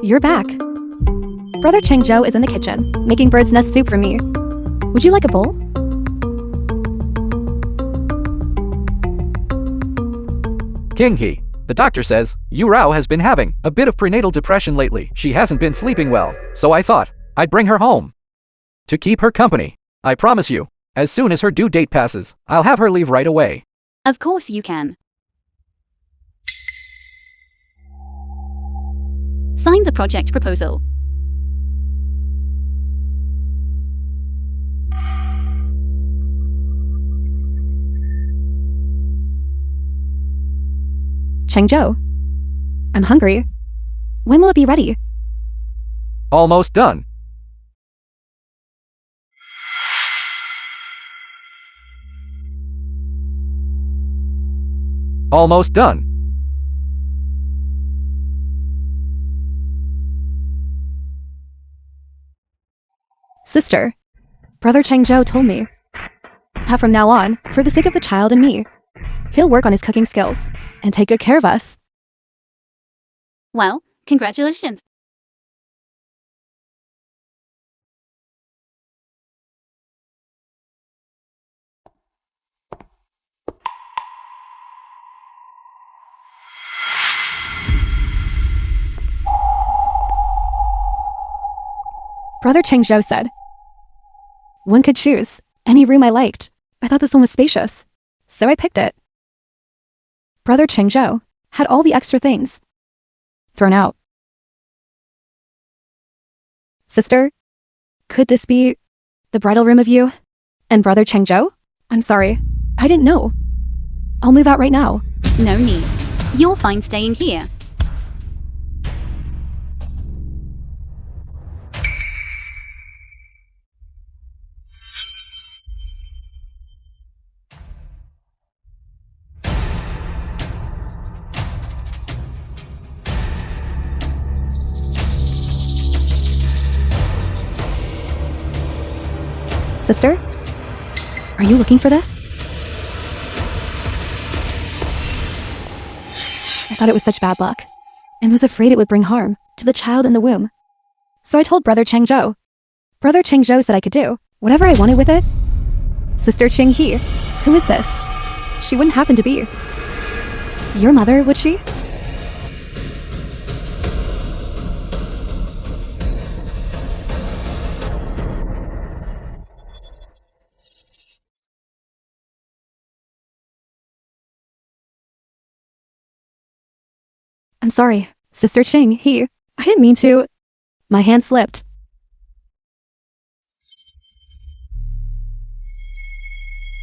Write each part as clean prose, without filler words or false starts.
You're back. Brother Changzhou is in the kitchen, making bird's nest soup for me. Would you like a bowl? King He, the doctor says, Yu Rao has been having a bit of prenatal depression lately. She hasn't been sleeping well, so I thought I'd bring her home to keep her company. I promise you, as soon as her due date passes, I'll have her leave right away. Of course you can. Sign the project proposal. Changzhou, I'm hungry. When will it be ready? Almost done. Almost done. Sister, Brother Changzhou told me that from now on, for the sake of the child and me, he'll work on his cooking skills and take good care of us. Well, congratulations. Brother Changzhou said, one could choose any room I liked. I thought this one was spacious, so I picked it. Brother Changzhou had all the extra things thrown out. Sister, could this be the bridal room of you and Brother Changzhou? I'm sorry, I didn't know. I'll move out right now. No need. You're fine staying here. Sister, are you looking for this? I thought it was such bad luck, and was afraid it would bring harm to the child in the womb. So I told Brother Changzhou. Brother Changzhou said I could do whatever I wanted with it. Sister Ching He, who is this? She wouldn't happen to be your mother, would she? I'm sorry, Sister Ching He. I didn't mean to. My hand slipped.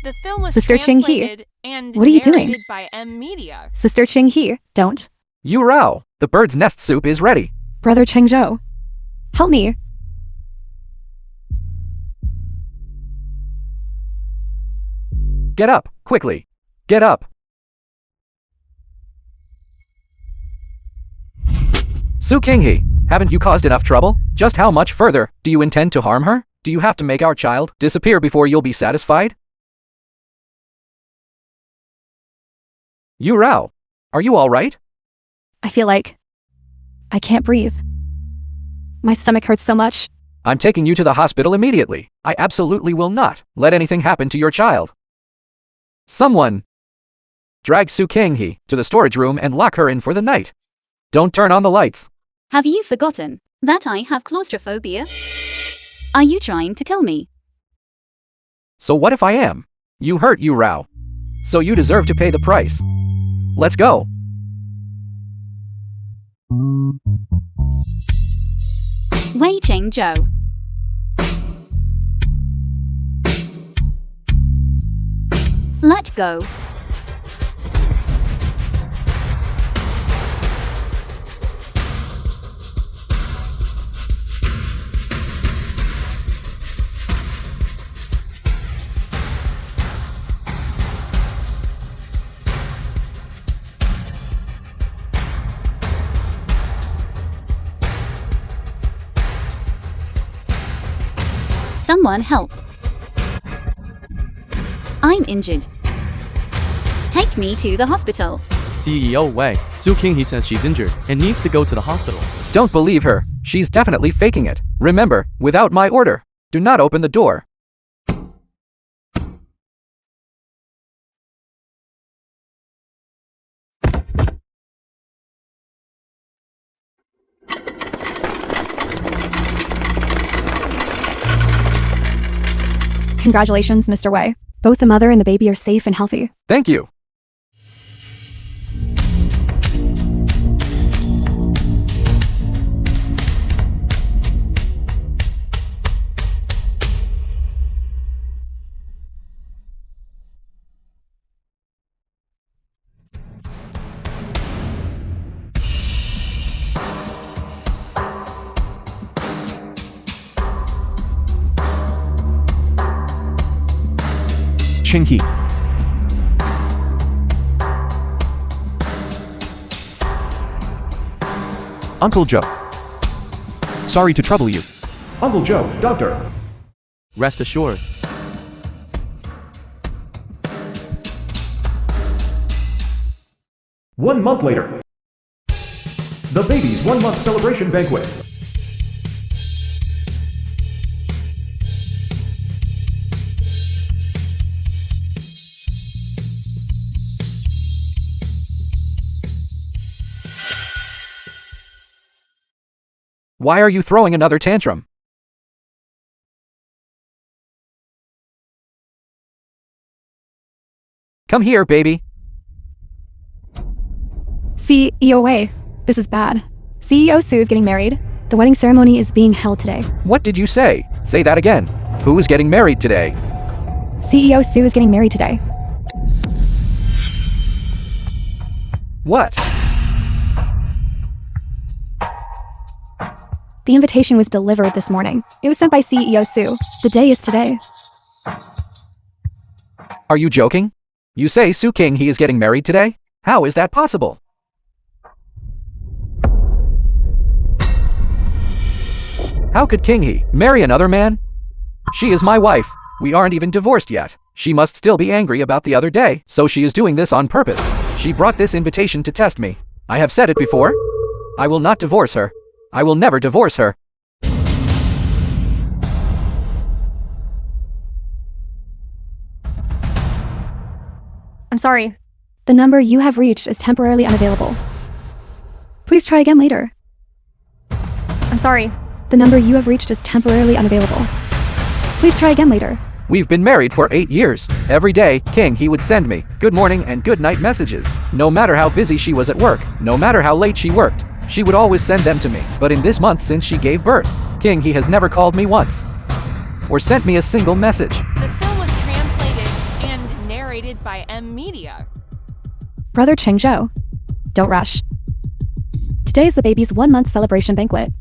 The film was Sister Ching He, translated and what are you doing? narrated by M Media. Sister Ching He, don't. Yu Rao, the bird's nest soup is ready. Brother Changzhou, help me. Get up, quickly. Get up. Su Kinghe, haven't you caused enough trouble? Just how much further do you intend to harm her? Do you have to make our child disappear before you'll be satisfied? Yu Rao, are you all right? I feel like I can't breathe. My stomach hurts so much. I'm taking you to the hospital immediately. I absolutely will not let anything happen to your child. Someone drag Su Kinghe to the storage room and lock her in for the night. Don't turn on the lights. Have you forgotten that I have claustrophobia? Are you trying to kill me? So what if I am? You hurt Yu Rao, so you deserve to pay the price. Let's go. Wei Changzhou. Let go. Someone help. I'm injured. Take me to the hospital. CEO Wei. Su King he says she's injured and needs to go to the hospital. Don't believe her. She's definitely faking it. Remember, without my order, do not open the door. Congratulations, Mr. Wei. Both the mother and the baby are safe and healthy. Thank you. Chinky. Uncle Joe. Sorry to trouble you. Uncle Joe, doctor. Rest assured. One month later. The baby's 1 month celebration banquet. Why are you throwing another tantrum? Come here, baby. CEO Wei, this is bad. CEO Su is getting married. The wedding ceremony is being held today. What did you say? Say that again. Who is getting married today? CEO Su is getting married today. What? The invitation was delivered this morning. It was sent by CEO Su. The day is today. Are you joking? You say Su King he is getting married today? How is that possible? How could King he marry another man? She is my wife. We aren't even divorced yet. She must still be angry about the other day, so she is doing this on purpose. She brought this invitation to test me. I have said it before. I will not divorce her. I will never divorce her. I'm sorry. The number you have reached is temporarily unavailable. Please try again later. I'm sorry. The number you have reached is temporarily unavailable. Please try again later. We've been married for 8 years. Every day, King he would send me good morning and good night messages. No matter how busy she was at work, no matter how late she worked, she would always send them to me. But in this month since she gave birth, King he has never called me once. Or sent me a single message. The film was translated and narrated by M Media. Brother Cheng Zhou, don't rush. Today is the baby's 1 month celebration banquet.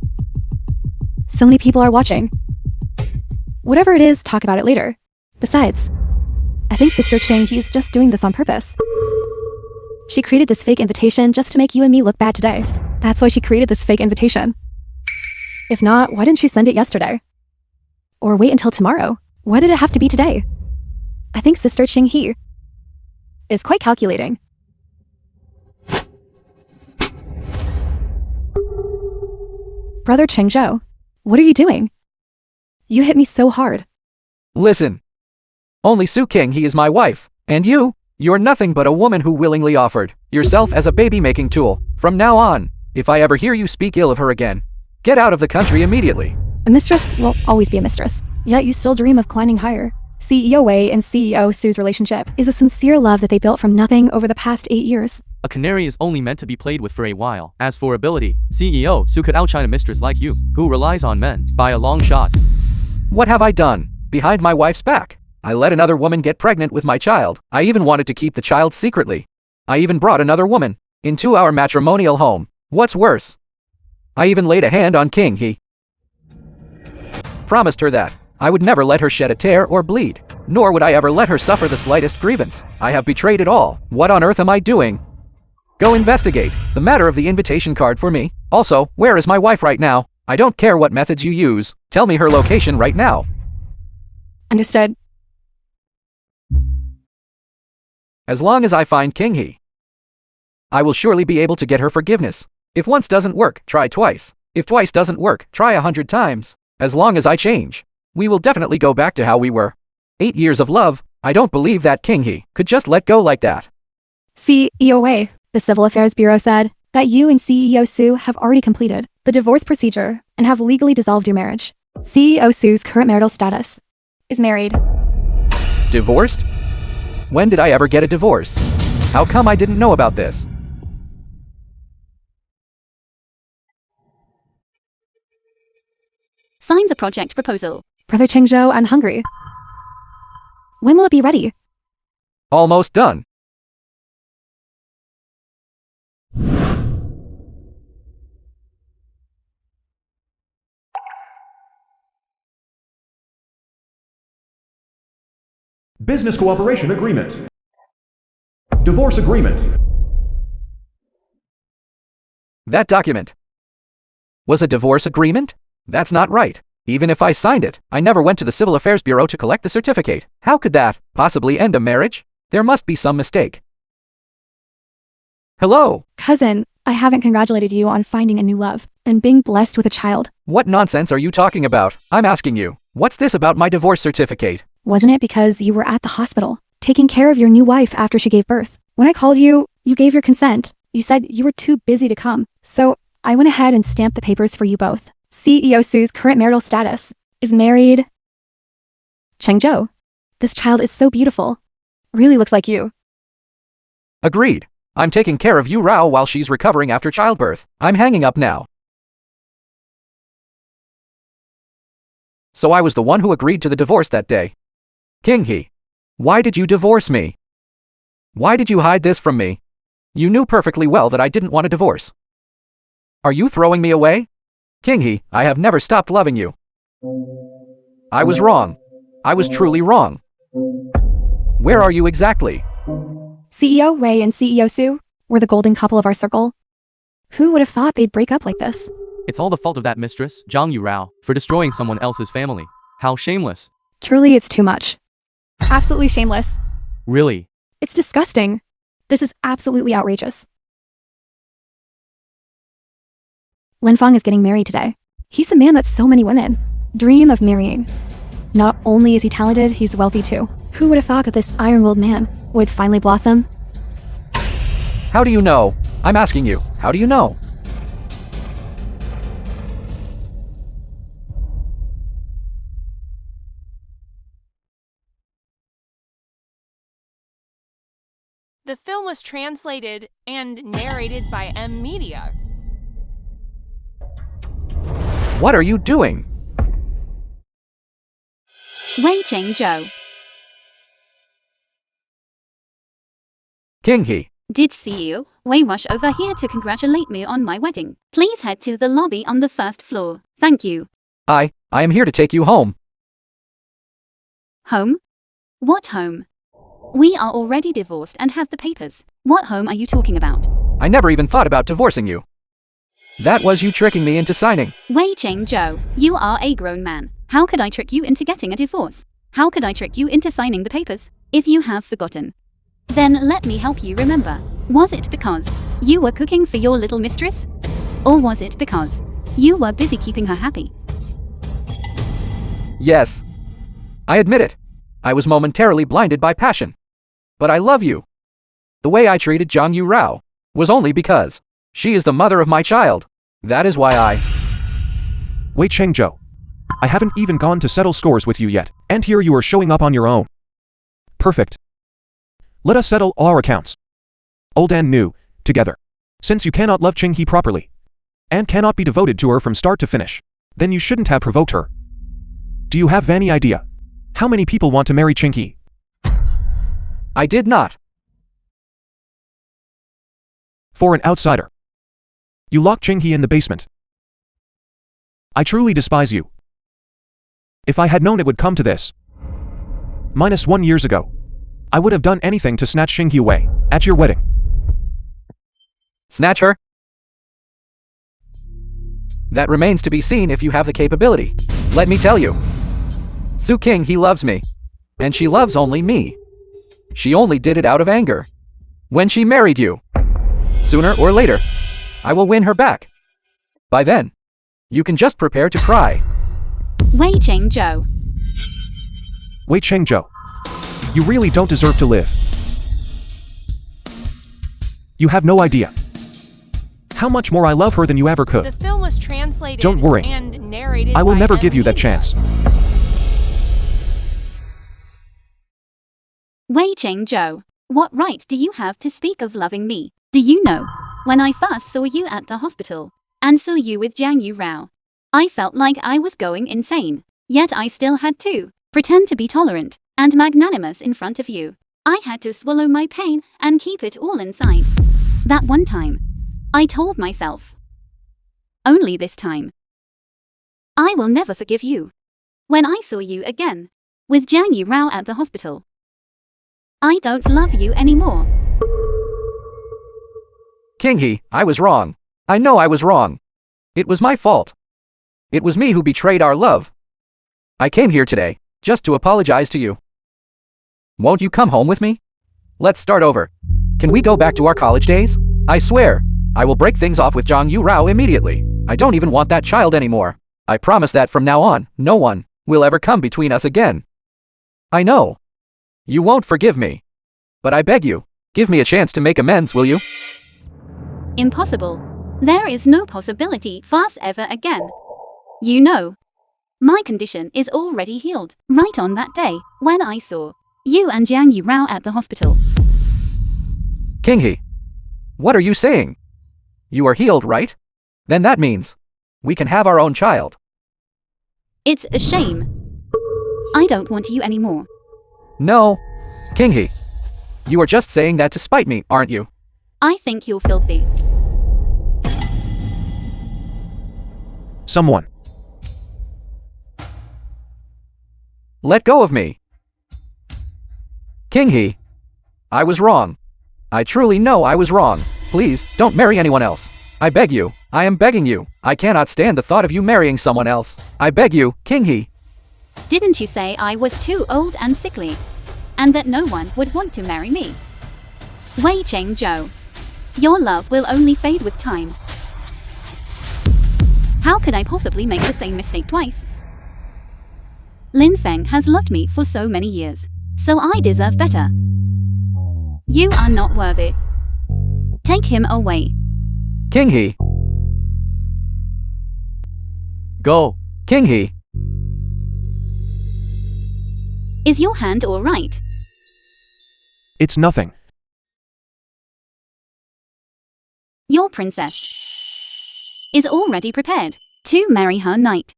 So many people are watching. Whatever it is, talk about it later. Besides, I think Sister Cheng he's just doing this on purpose. She created this fake invitation just to make you and me look bad today. That's why she created this fake invitation. If not, why didn't she send it yesterday? Or wait until tomorrow? Why did it have to be today? I think Sister Cheng he is quite calculating. Brother Cheng Zhou, what are you doing? You hit me so hard. Listen. Only Su King he is my wife. And you're nothing but a woman who willingly offered yourself as a baby-making tool. From now on, if I ever hear you speak ill of her again, get out of the country immediately. A mistress will always be a mistress. Yet you still dream of climbing higher. CEO Wei and CEO Su's relationship is a sincere love that they built from nothing over the past 8 years. A canary is only meant to be played with for a while. As for ability, CEO Su could outshine a mistress like you, who relies on men, by a long shot. What have I done? Behind my wife's back, I let another woman get pregnant with my child. I even wanted to keep the child secretly. I even brought another woman into our matrimonial home. What's worse? I even laid a hand on King he. Promised her that I would never let her shed a tear or bleed, nor would I ever let her suffer the slightest grievance. I have betrayed it all. What on earth am I doing? Go investigate the matter of the invitation card for me. Also, where is my wife right now? I don't care what methods you use. Tell me her location right now. Understood. As long as I find King he, I will surely be able to get her forgiveness. If once doesn't work, try twice. If twice doesn't work, try 100 times. As long as I change, we will definitely go back to how we were. 8 years of love, I don't believe that King He could just let go like that. CEOA, the Civil Affairs Bureau said that you and CEO Sue have already completed the divorce procedure and have legally dissolved your marriage. CEO Sue's current marital status is married. Divorced? When did I ever get a divorce? How come I didn't know about this? Sign the project proposal. Brother Chengzhou, I'm hungry. When will it be ready? Almost done. Business Cooperation Agreement. Divorce Agreement. That document was a divorce agreement? That's not right. Even if I signed it, I never went to the Civil Affairs Bureau to collect the certificate. How could that possibly end a marriage? There must be some mistake. Hello? Cousin, I haven't congratulated you on finding a new love and being blessed with a child. What nonsense are you talking about? I'm asking you, what's this about my divorce certificate? Wasn't it because you were at the hospital, taking care of your new wife after she gave birth? When I called you, you gave your consent. You said you were too busy to come. So I went ahead and stamped the papers for you both. CEO Sue's current marital status is married. Chengzhou, this child is so beautiful. Really looks like you. Agreed. I'm taking care of Yu Rao while she's recovering after childbirth. I'm hanging up now. So I was the one who agreed to the divorce that day. King He, why did you divorce me? Why did you hide this from me? You knew perfectly well that I didn't want a divorce. Are you throwing me away? King He, I have never stopped loving you. I was wrong. I was truly wrong. Where are you exactly? CEO Wei and CEO Sue were the golden couple of our circle. Who would have thought they'd break up like this? It's all the fault of that mistress, Zhang Yurao, for destroying someone else's family. How shameless. Truly, it's too much. Absolutely shameless. Really? It's disgusting. This is absolutely outrageous. Linfeng is getting married today. He's the man that so many women dream of marrying. Not only is he talented, he's wealthy too. Who would have thought that this iron-willed man would finally blossom? How do you know? I'm asking you, how do you know? The film was translated and narrated by M Media. What are you doing? Wei Chengzhou. King He, Did CEO Wei rush over here to congratulate me on my wedding? Please head to the lobby on the first floor. Thank you. I am here to take you home. Home? What home? We are already divorced and have the papers. What home are you talking about? I never even thought about divorcing you. That was you tricking me into signing. Wei Chengzhou, you are a grown man. How could I trick you into getting a divorce? How could I trick you into signing the papers? If you have forgotten, then let me help you remember. Was it because you were cooking for your little mistress? Or was it because you were busy keeping her happy? Yes. I admit it. I was momentarily blinded by passion. But I love you. The way I treated Zhang Yu Rao was only because she is the mother of my child. That is why I... Wait, Chengzhou. I haven't even gone to settle scores with you yet, and here you are showing up on your own. Perfect. Let us settle all our accounts. Old and new, together. Since you cannot love Qing He properly, and cannot be devoted to her from start to finish, then you shouldn't have provoked her. Do you have any idea how many people want to marry Qing He? I did not. For an outsider, you locked Qing He in the basement. I truly despise you. If I had known it would come to this, -1 years ago, I would have done anything to snatch Qing He away at your wedding. Snatch her? That remains to be seen if you have the capability. Let me tell you. Su King He loves me. And she loves only me. She only did it out of anger. When she married you. Sooner or later, I will win her back. By then, you can just prepare to cry. Wei Cheng-jo. Wei Cheng-jo. You really don't deserve to live. You have no idea how much more I love her than you ever The could. film was translated Don't worry. and narrated I will by never give you that Emily. chance. Wei Cheng-jo. What right do you have to speak of loving me? Do you know? When I first saw you at the hospital, and saw you with Jiang Yu Rao, I felt like I was going insane. Yet I still had to pretend to be tolerant and magnanimous in front of you. I had to swallow my pain and keep it all inside. That one time, I told myself, only this time, I will never forgive you. When I saw you again, with Jiang Yu Rao at the hospital, I don't love you anymore. King He, I was wrong. I know I was wrong. It was my fault. It was me who betrayed our love. I came here today, just to apologize to you. Won't you come home with me? Let's start over. Can we go back to our college days? I swear, I will break things off with Jiang Yu Rao immediately. I don't even want that child anymore. I promise that from now on, no one will ever come between us again. I know. You won't forgive me. But I beg you, give me a chance to make amends, will you? Impossible. There is no possibility for us ever again. You know, my condition is already healed. Right on that day, when I saw you and Jiang Yu Rao at the hospital. King He, what are you saying? You are healed, right? Then that means we can have our own child. It's a shame. I don't want you anymore. No, King He, you are just saying that to spite me, aren't you? I think you're filthy. Someone. Let go of me. King He, I was wrong. I truly know I was wrong. Please, don't marry anyone else. I beg you. I am begging you. I cannot stand the thought of you marrying someone else. I beg you, King He. Didn't you say I was too old and sickly? And that no one would want to marry me? Wei Cheng-jo. Your love will only fade with time. How could I possibly make the same mistake twice? Lin Feng has loved me for so many years, so I deserve better. You are not worthy. Take him away. King He. Go. King He. Is your hand all right? It's nothing. Your princess is already prepared to marry her knight.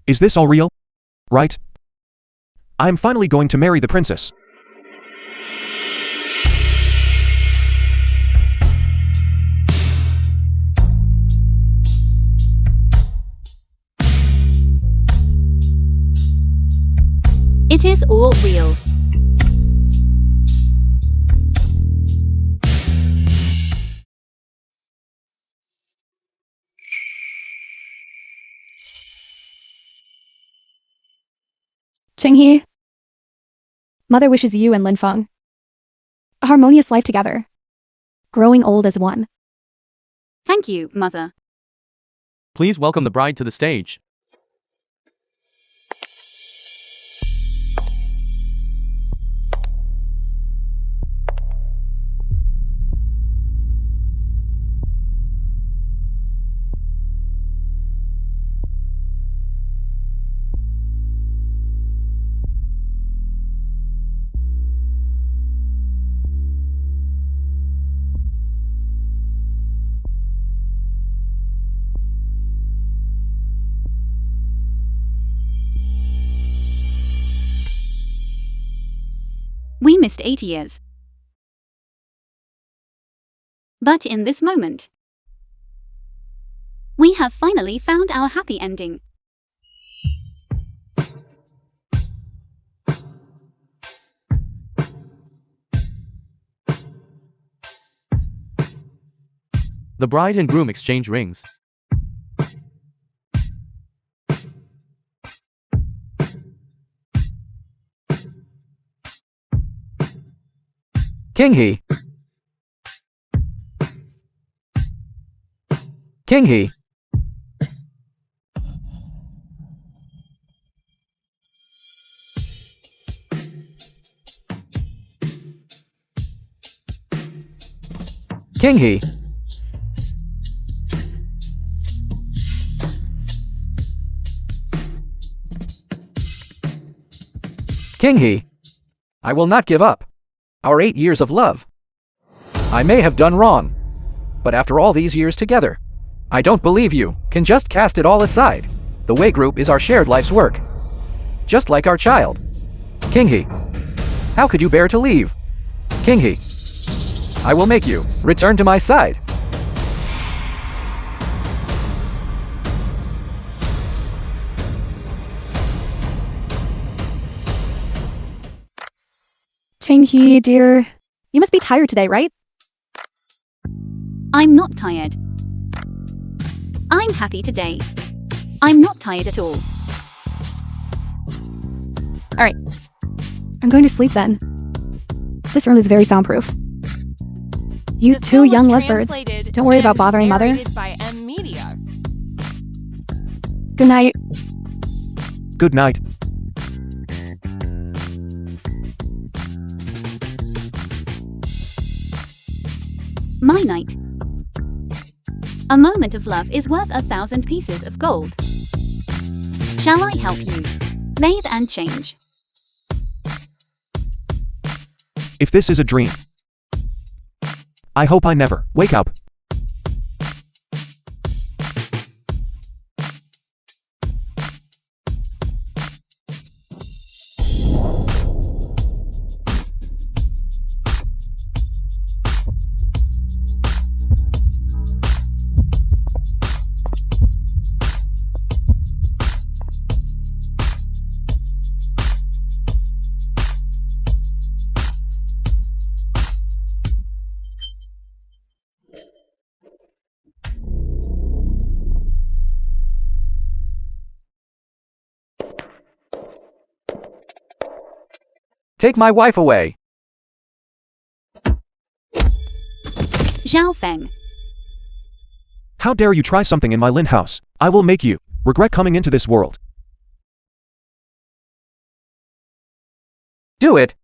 Is this all real? Right? I'm finally going to marry the princess. It is all real. Cheng-hee, Mother wishes you and Lin Feng a harmonious life together, growing old as one. Thank you, Mother. Please welcome the bride to the stage. We missed 8 years. But in this moment, we have finally found our happy ending. The bride and groom exchange rings. King He. King He. King He. King He. I will not give up. Our 8 years of love. I may have done wrong, but after all these years together, I don't believe you can just cast it all aside. The Way Group is our shared life's work. Just like our child. King He. How could you bear to leave? King He. I will make you return to my side. Cheng-hee, dear. You must be tired today, right? I'm not tired. I'm happy today. I'm not tired at all. Alright. I'm going to sleep then. This room is very soundproof. You The two film was young lovebirds. translated Don't worry about and bothering Mother. narrated by M Media. Good night. Good night. My night. A moment of love is worth 1,000 pieces of gold. Shall I help you? Bathe and change. If this is a dream, I hope I never wake up. Take my wife away. Zhao Feng. How dare you try something in my Lin house? I will make you regret coming into this world. Do it.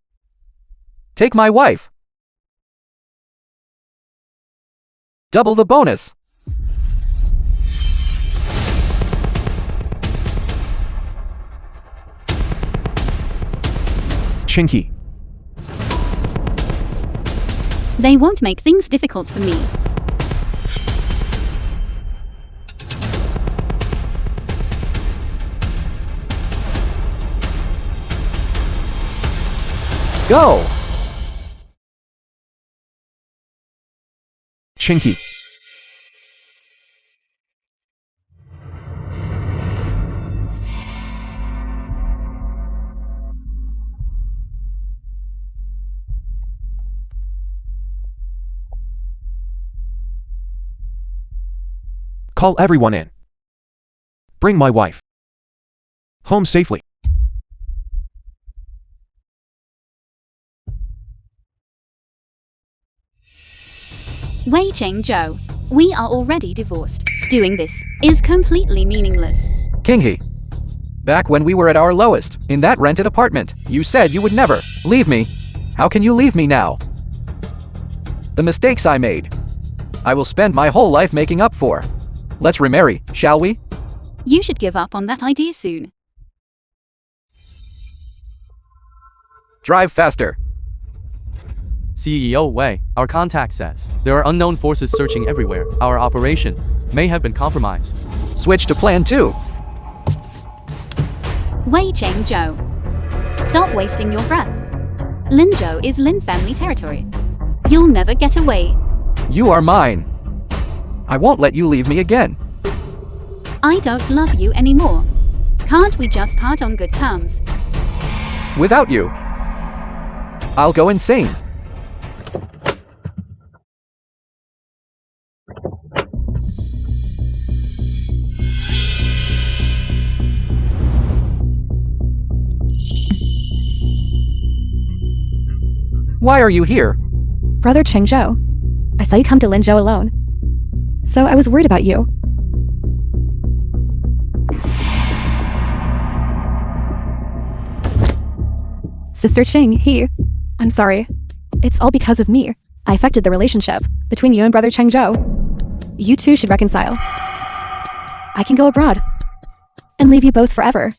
Take my wife. Double the bonus. Chinky. They won't make things difficult for me. Go! Chinky. Call everyone in. Bring my wife home safely. Wei Cheng Zhou. We are already divorced. Doing this is completely meaningless. King He. Back when we were at our lowest, in that rented apartment, you said you would never leave me. How can you leave me now? The mistakes I made, I will spend my whole life making up for. Let's remarry, shall we? You should give up on that idea soon. Drive faster. CEO Wei, our contact says there are unknown forces searching everywhere. Our operation may have been compromised. Switch to plan 2. Wei Cheng Zhou. Stop wasting your breath. Lin Zhou is Lin family territory. You'll never get away. You are mine. I won't let you leave me again. I don't love you anymore. Can't we just part on good terms? Without you, I'll go insane. Why are you here? Brother Chengzhou, I saw you come to Linzhou alone. So I was worried about you. Sister Qing, I'm sorry. It's all because of me. I affected the relationship between you and Brother Chengzhou. You two should reconcile. I can go abroad and leave you both forever.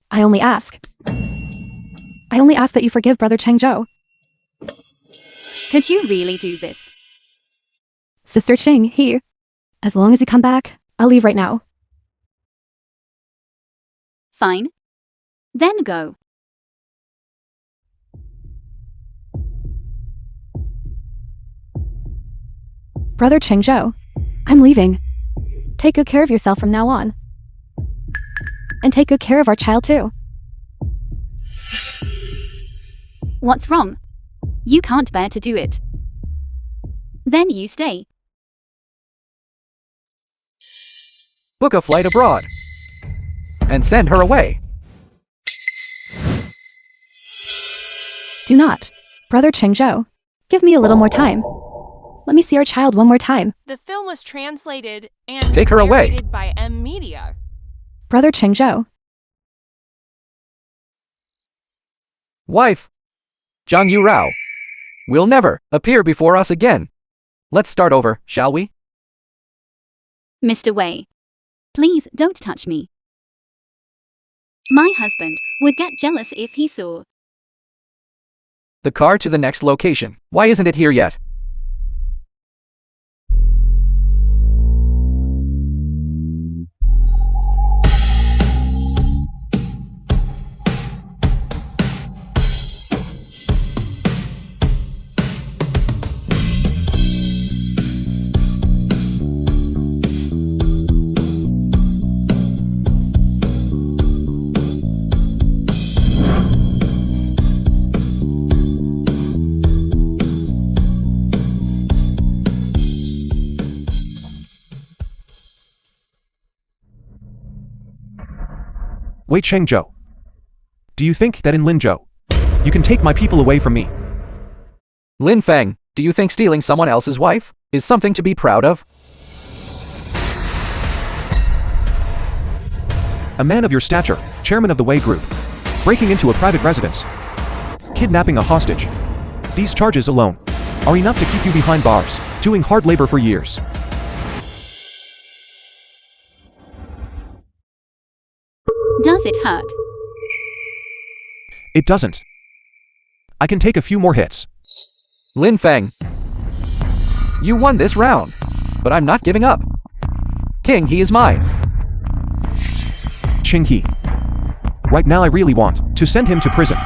I only ask that you forgive Brother Chengzhou. Could you really do this? Sister Qing, as long as you come back, I'll leave right now. Fine. Then go. Brother Chengzhou, I'm leaving. Take good care of yourself from now on. And take good care of our child too. What's wrong? You can't bear to do it. Then you stay. Book a flight abroad. And send her away. Do not. Brother Chengzhou, give me a little more time. Let me see our child one more time. The film was translated and Take her away. narrated by M Media. Brother Chengzhou, Wife, Zhang Yurao, will never appear before us again. Let's start over, shall we? Mr. Wei, please don't touch me. My husband would get jealous if he saw. The car to the next location. Why isn't it here yet? Wei Chengzhou. Do you think that in Linzhou, you can take my people away from me? Lin Feng, do you think stealing someone else's wife is something to be proud of? A man of your stature, chairman of the Wei Group, breaking into a private residence, kidnapping a hostage. These charges alone are enough to keep you behind bars, doing hard labor for years. Does it hurt? It doesn't. I can take a few more hits. Lin Feng, you won this round, but I'm not giving up. King, he is mine. Qing He. Right now I really want to send him to prison.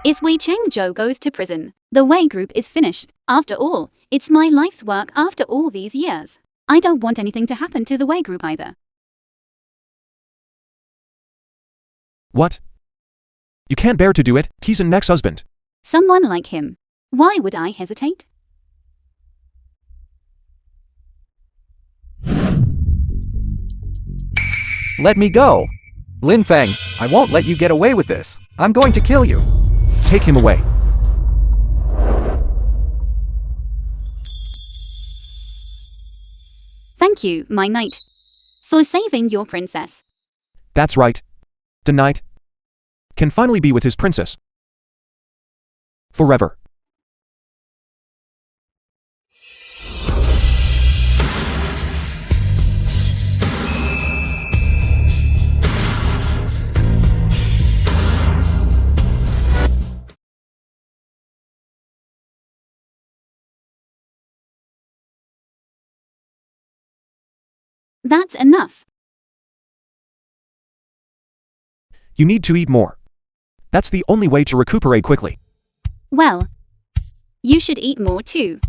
If Wei Chengzhou goes to prison, the Wei Group is finished. After all, it's my life's work after all these years. I don't want anything to happen to the Wei Group either. What? You can't bear to do it, he's an ex-husband. Someone like him. Why would I hesitate? Let me go. Lin Feng, I won't let you get away with this. I'm going to kill you. Take him away. Thank you, my knight, for saving your princess. That's right. The knight can finally be with his princess. Forever. That's enough. You need to eat more. That's the only way to recuperate quickly. Well, you should eat more too.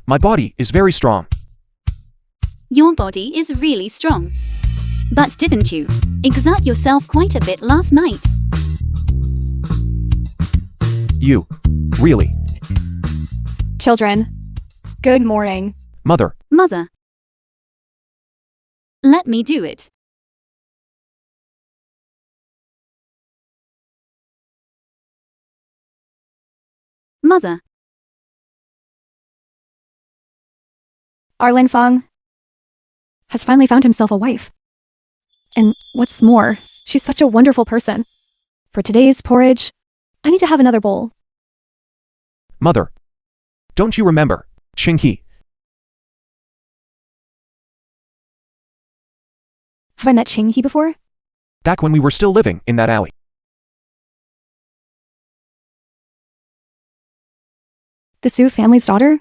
My body is very strong. Your body is really strong. But didn't you exert yourself quite a bit last night? You. Really. children, good morning. Mother. Mother. Let me do it. Mother. Lin Feng has finally found himself a wife. And what's more, she's such a wonderful person. For today's porridge, I need to have another bowl. Mother. Don't you remember, Ching He? Have I met Ching He before? Back when we were still living in that alley. The Su family's daughter?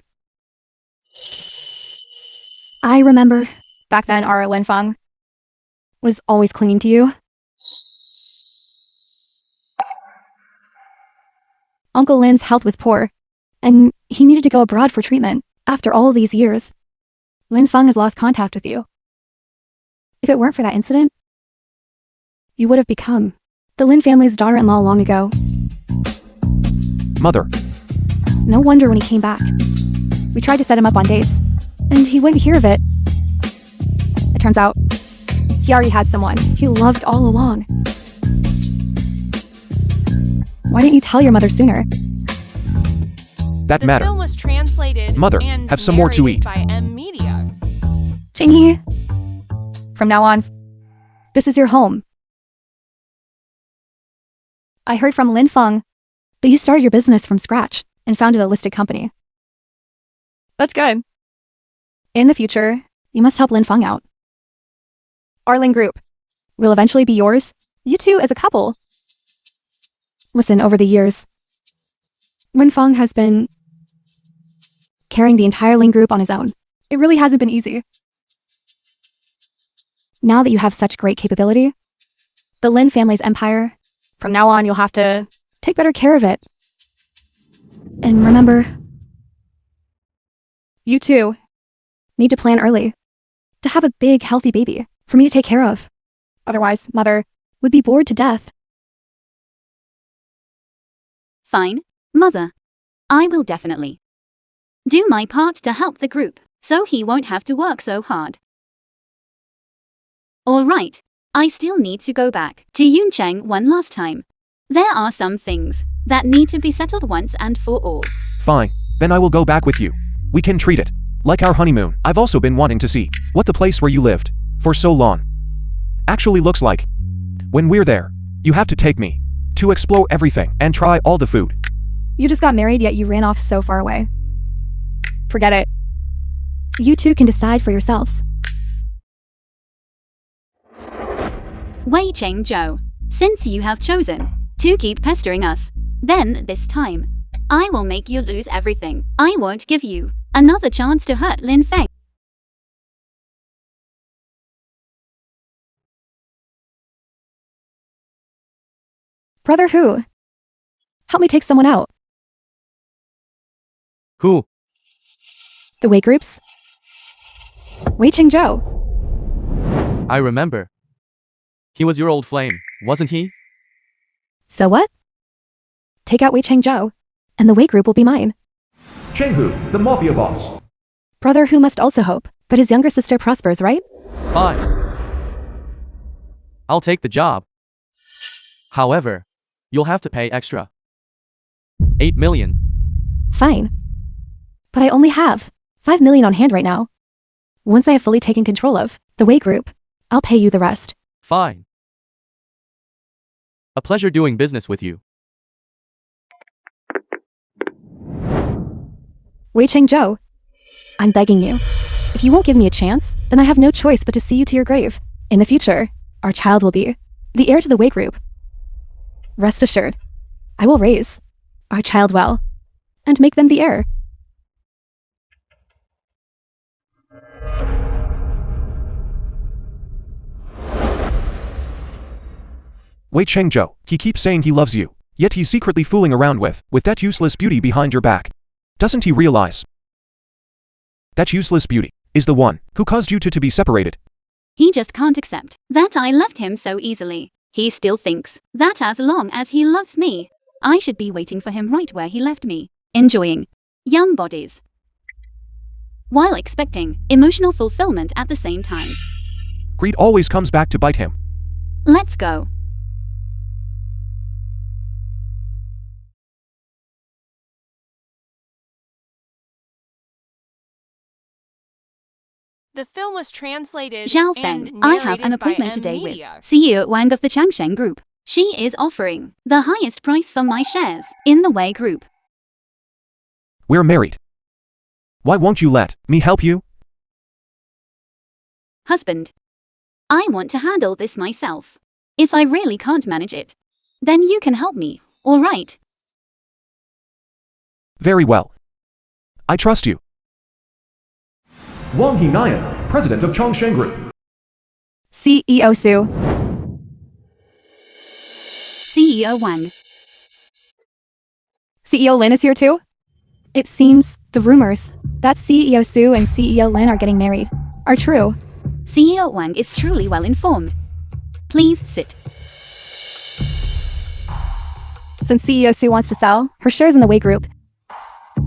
I remember. Back then, our Lin Feng was always clinging to you. Uncle Lin's health was poor, and he needed to go abroad for treatment. After all these years, Lin Feng has lost contact with you. If it weren't for that incident, you would have become the Lin family's daughter-in-law long ago. Mother. No wonder when he came back. We tried to set him up on dates, and he wouldn't hear of it. It turns out, he already had someone he loved all along. Why didn't you tell your mother sooner? That The matter. film was translated Mother, and have some more to narrated eat. by M Media. Jingyi, from now on, this is your home. I heard from Lin Feng that you started your business from scratch and founded a listed company. That's good. In the future, you must help Lin Feng out. Our Lin Group will eventually be yours, you two as a couple. Listen, over the years, Lin Feng has been carrying the entire Lin Group on his own. It really hasn't been easy. Now that you have such great capability, the Lin family's empire, from now on you'll have to take better care of it. And remember, you two need to plan early to have a big, healthy baby for me to take care of. Otherwise, Mother would be bored to death. Fine, Mother. I will definitely do my part to help the group, so he won't have to work so hard. All right, I still need to go back to Yuncheng one last time. There are some things that need to be settled once and for all. Fine. Then I will go back with you. We can treat it like our honeymoon. I've also been wanting to see what the place where you lived for so long actually looks like. When we're there, you have to take me to explore everything and try all the food. You just got married, yet you ran off so far away. Forget it. You two can decide for yourselves. Wei Cheng Zhou, since you have chosen to keep pestering us, then this time, I will make you lose everything. I won't give you another chance to hurt Lin Feng. Brother who? Help me take someone out. Who? The Wei groups? Wei Qingzhou. I remember. He was your old flame, wasn't he? So what? Take out Wei Qingzhou, and the Wei group will be mine. Chenghu, the mafia boss. Brother who must also hope that his younger sister prospers, right? Fine. I'll take the job. However, you'll have to pay extra. 8 million. Fine. But I only have 5 million on hand right now. Once I have fully taken control of the Wei group, I'll pay you the rest. Fine. A pleasure doing business with you. Wei Qingzhou, I'm begging you. If you won't give me a chance, then I have no choice but to see you to your grave. In the future, our child will be the heir to the Wei group. Rest assured, I will raise our child well and make them the heir. Wei Chengzhou, he keeps saying he loves you, yet he's secretly fooling around with that useless beauty behind your back. Doesn't he realize that useless beauty is the one who caused you two to be separated? He just can't accept that I left him so easily. He still thinks that as long as he loves me, I should be waiting for him right where he left me, enjoying young bodies, while expecting emotional fulfillment at the same time. Greed always comes back to bite him. Let's go. The film was translated Zhao and Feng, I have an narrated by appointment M today with Media. CEO Wang of the Changsheng Group. She is offering the highest price for my shares in the Wei Group. We're married. Why won't you let me help you? Husband, I want to handle this myself. If I really can't manage it, then you can help me, all right? Very well. I trust you. Wang Henayan, president of Chongsheng Group. CEO Su. CEO Wang. CEO Lin is here too? It seems the rumors that CEO Su and CEO Lin are getting married are true. CEO Wang is truly well informed. Please sit. Since CEO Su wants to sell her shares in the Wei Group,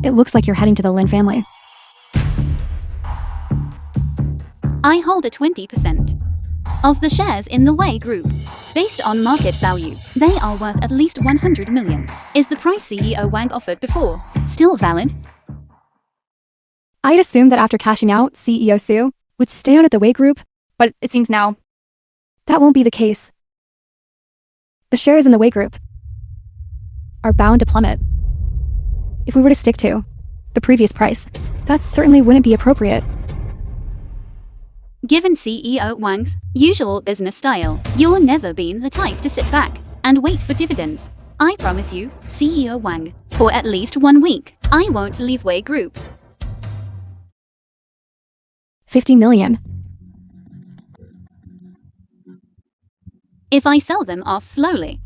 it looks like you're heading to the Lin family. I hold a 20% of the shares in the Wei Group. Based on market value, they are worth at least 100 million. Is the price CEO Wang offered before still valid? I'd assumed that after cashing out, CEO Su would stay on at the Wei Group, but it seems now that won't be the case. The shares in the Wei Group are bound to plummet. If we were to stick to the previous price, that certainly wouldn't be appropriate. Given CEO Wang's usual business style, you're never been the type to sit back and wait for dividends. I promise you, CEO Wang, for at least 1 week, I won't leave Wei Group. 50 million. If I sell them off slowly,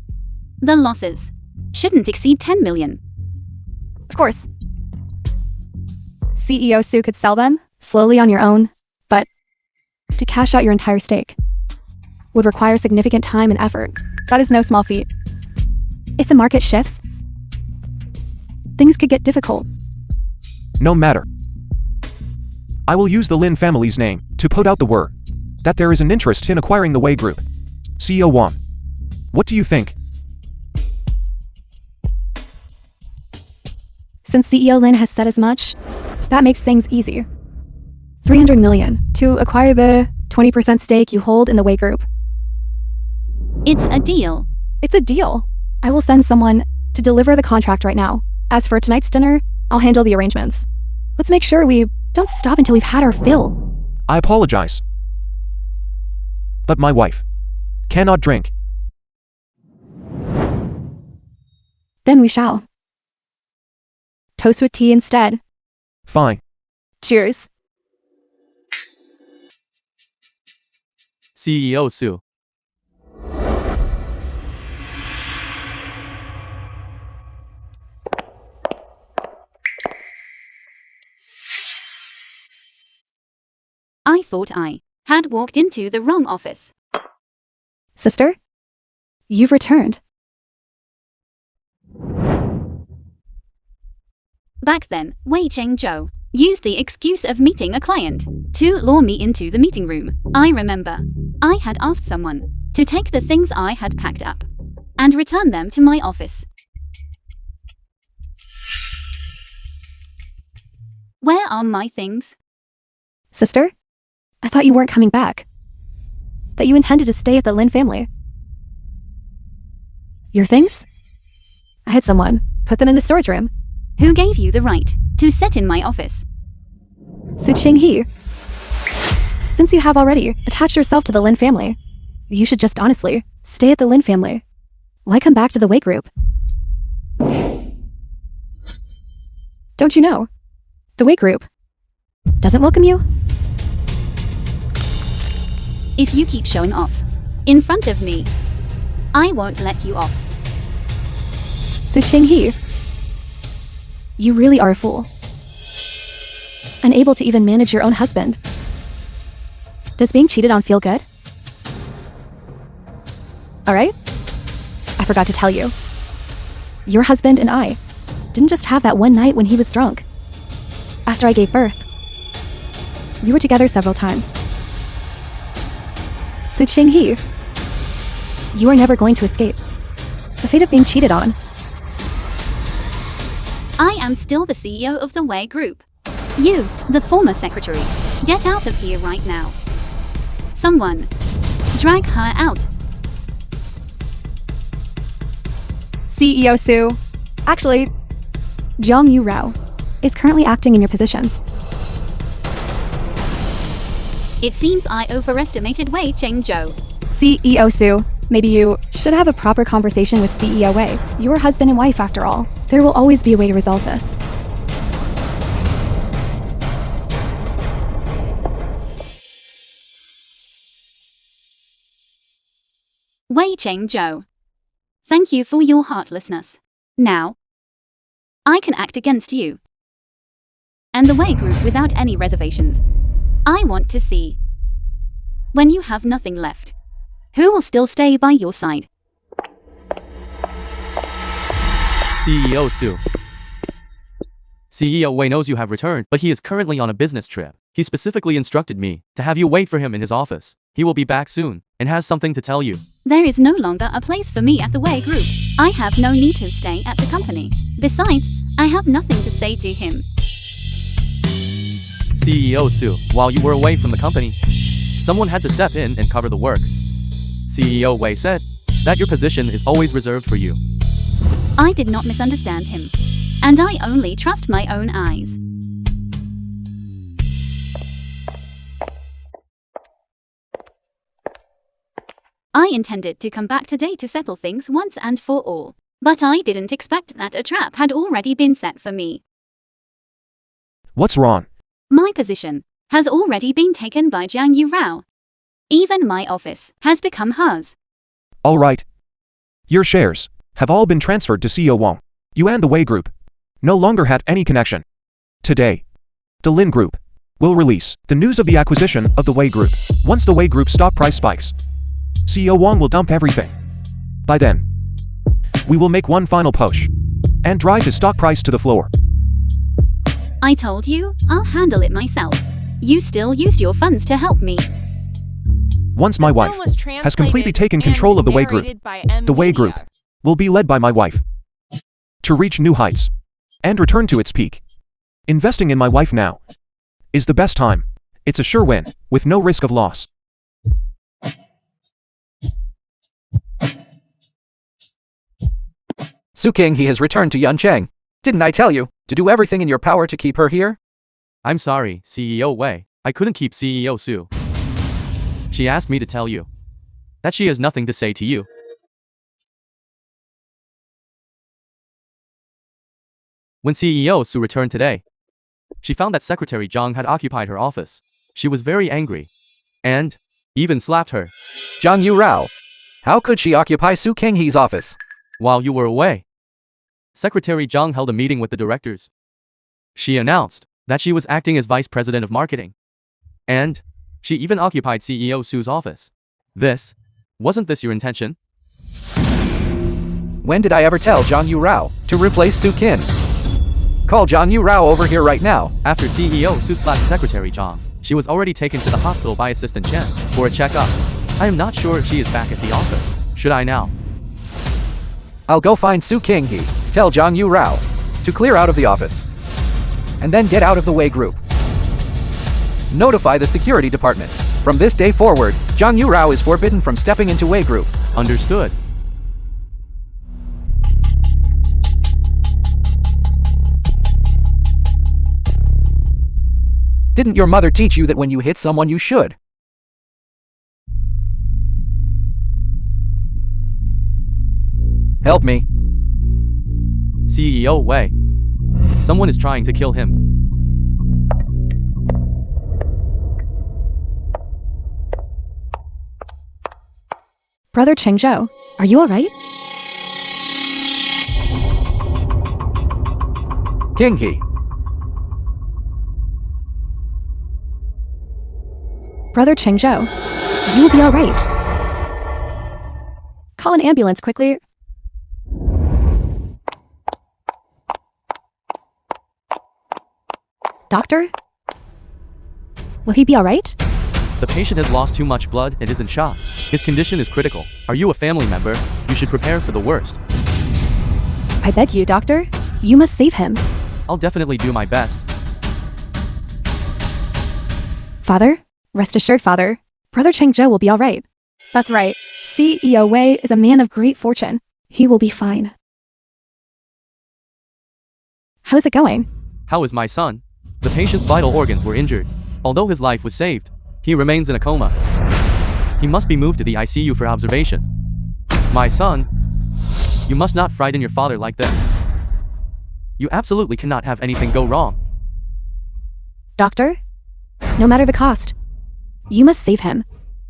the losses shouldn't exceed 10 million. Of course. CEO Su could sell them slowly on your own, but to cash out your entire stake would require significant time and effort. That is no small feat. If the market shifts, things could get difficult. No matter. I will use the Lin family's name to put out the word that there is an interest in acquiring the Wei Group. CEO Wang, what do you think? Since CEO Lin has said as much, that makes things easy. 300 million to acquire the 20% stake you hold in the Wei Group. It's a deal. It's a deal. I will send someone to deliver the contract right now. As for tonight's dinner, I'll handle the arrangements. Let's make sure we don't stop until we've had our fill. I apologize. But my wife cannot drink. Then we shall. Toast with tea instead. Fine. Cheers. CEO Su. I thought I had walked into the wrong office. Sister, you've returned. Back then, Wei Chengzhou used the excuse of meeting a client to lure me into the meeting room. I remember I had asked someone to take the things I had packed up and return them to my office. Where are my things? Sister, I thought you weren't coming back. That you intended to stay at the Lin family. Your things? I had someone put them in the storage room. Who gave you the right to sit in my office? Su Qinghe. Since you have already attached yourself to the Lin family, you should just honestly stay at the Lin family. Why come back to the Wei Group? Don't you know? The Wei Group doesn't welcome you? If you keep showing off in front of me, I won't let you off. Su Qinghe, you really are a fool. Unable to even manage your own husband. Does being cheated on feel good? Alright? I forgot to tell you. Your husband and I didn't just have that one night when he was drunk. After I gave birth, we were together several times. Su Qinghe, you are never going to escape the fate of being cheated on. I am still the CEO of the Wei Group. You, the former secretary, Get out of here right now. Someone, drag her out. CEO Sue. Actually, Jong Yu Rao is currently acting in your position. It seems I overestimated Wei Cheng-jo. CEO Sue, maybe you should have a proper conversation with CEO Wei. You're husband and wife after all. There will always be a way to resolve this. Wei Cheng-jo. Thank you for your heartlessness. Now, I can act against you and the Wei group without any reservations. I want to see, when you have nothing left, who will still stay by your side. CEO Sue. CEO Wei knows you have returned, but he is currently on a business trip. He specifically instructed me to have you wait for him in his office. He will be back soon and has something to tell you. There is no longer a place for me at the Wei group. I have no need to stay at the company. Besides, I have nothing to say to him. CEO Sue, while you were away from the company, someone had to step in and cover the work. CEO Wei said that your position is always reserved for you. I did not misunderstand him, and I only trust my own eyes. I intended to come back today to settle things once and for all, but I didn't expect that a trap had already been set for me. What's wrong? My position has already been taken by Jiang Yu Rao. Even my office has become hers. All right. Your shares have all been transferred to CEO Wong. You and the Wei Group no longer have any connection. Today, the Lin Group will release the news of the acquisition of the Wei Group. Once the Wei Group stock price spikes, CEO Wong will dump everything. By then, we will make one final push and drive his stock price to the floor. I told you, I'll handle it myself. You still used your funds to help me. Once my wife has completely taken control of the Wei Group, the Wei Group will be led by my wife to reach new heights and return to its peak. Investing in my wife now is the best time. It's a sure win, with no risk of loss. Su King, he has returned to Yuncheng. Didn't I tell you to do everything in your power to keep her here? I'm sorry, CEO Wei. I couldn't keep CEO Sue. She asked me to tell you that she has nothing to say to you. When CEO Sue returned today, she found that Secretary Zhang had occupied her office. She was very angry and even slapped her. Jiang Yu Rao. How could she occupy Su Kinghe's office? While you were away, Secretary Zhang held a meeting with the directors. She announced that she was acting as Vice President of Marketing. And she even occupied CEO Su's office. Wasn't this your intention? When did I ever tell Jiang Yu Rao to replace Su Kin? Call Jiang Yu Rao over here right now. After CEO Su slapped Secretary Zhang, she was already taken to the hospital by Assistant Chen for a checkup. I am not sure if she is back at the office. Should I now? I'll go find Su Kinghe, tell Jiang Yu Rao to clear out of the office, and then get out of the Wei Group. Notify the security department. From this day forward, Jiang Yu Rao is forbidden from stepping into Wei Group. Understood. Didn't your mother teach you that when you hit someone you should? Help me. CEO Wei. Someone is trying to kill him. Brother Cheng-jo, are you alright? Kinghe. Brother Cheng-jo, you will be alright. Call an ambulance quickly. Doctor? Will he be alright? The patient has lost too much blood and is in shock. His condition is critical. Are you a family member? You should prepare for the worst. I beg you, doctor. You must save him. I'll definitely do my best. Father? Rest assured, Father. Brother Cheng-jo will be all right. That's right. CEO Wei is a man of great fortune. He will be fine. How is it going? How is my son? The patient's vital organs were injured. Although his life was saved, he remains in a coma. He must be moved to the ICU for observation. My son, you must not frighten your father like this. You absolutely cannot have anything go wrong. Doctor? No matter the cost, you must save him.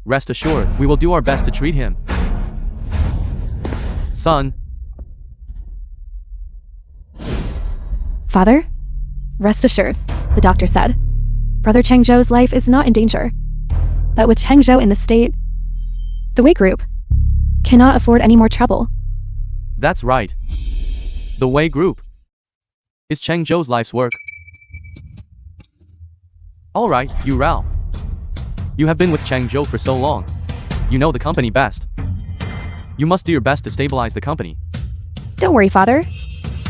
Rest assured, we will do our best to treat him. Son. Father? Rest assured, the doctor said. Brother Cheng-jo's life is not in danger. But with Cheng-jo in the state, the Wei Group cannot afford any more trouble. That's right. The Wei Group is Cheng-jo's life's work. Alright, you Rao. You have been with Cheng-jo for so long. You know the company best. You must do your best to stabilize the company. Don't worry, Father.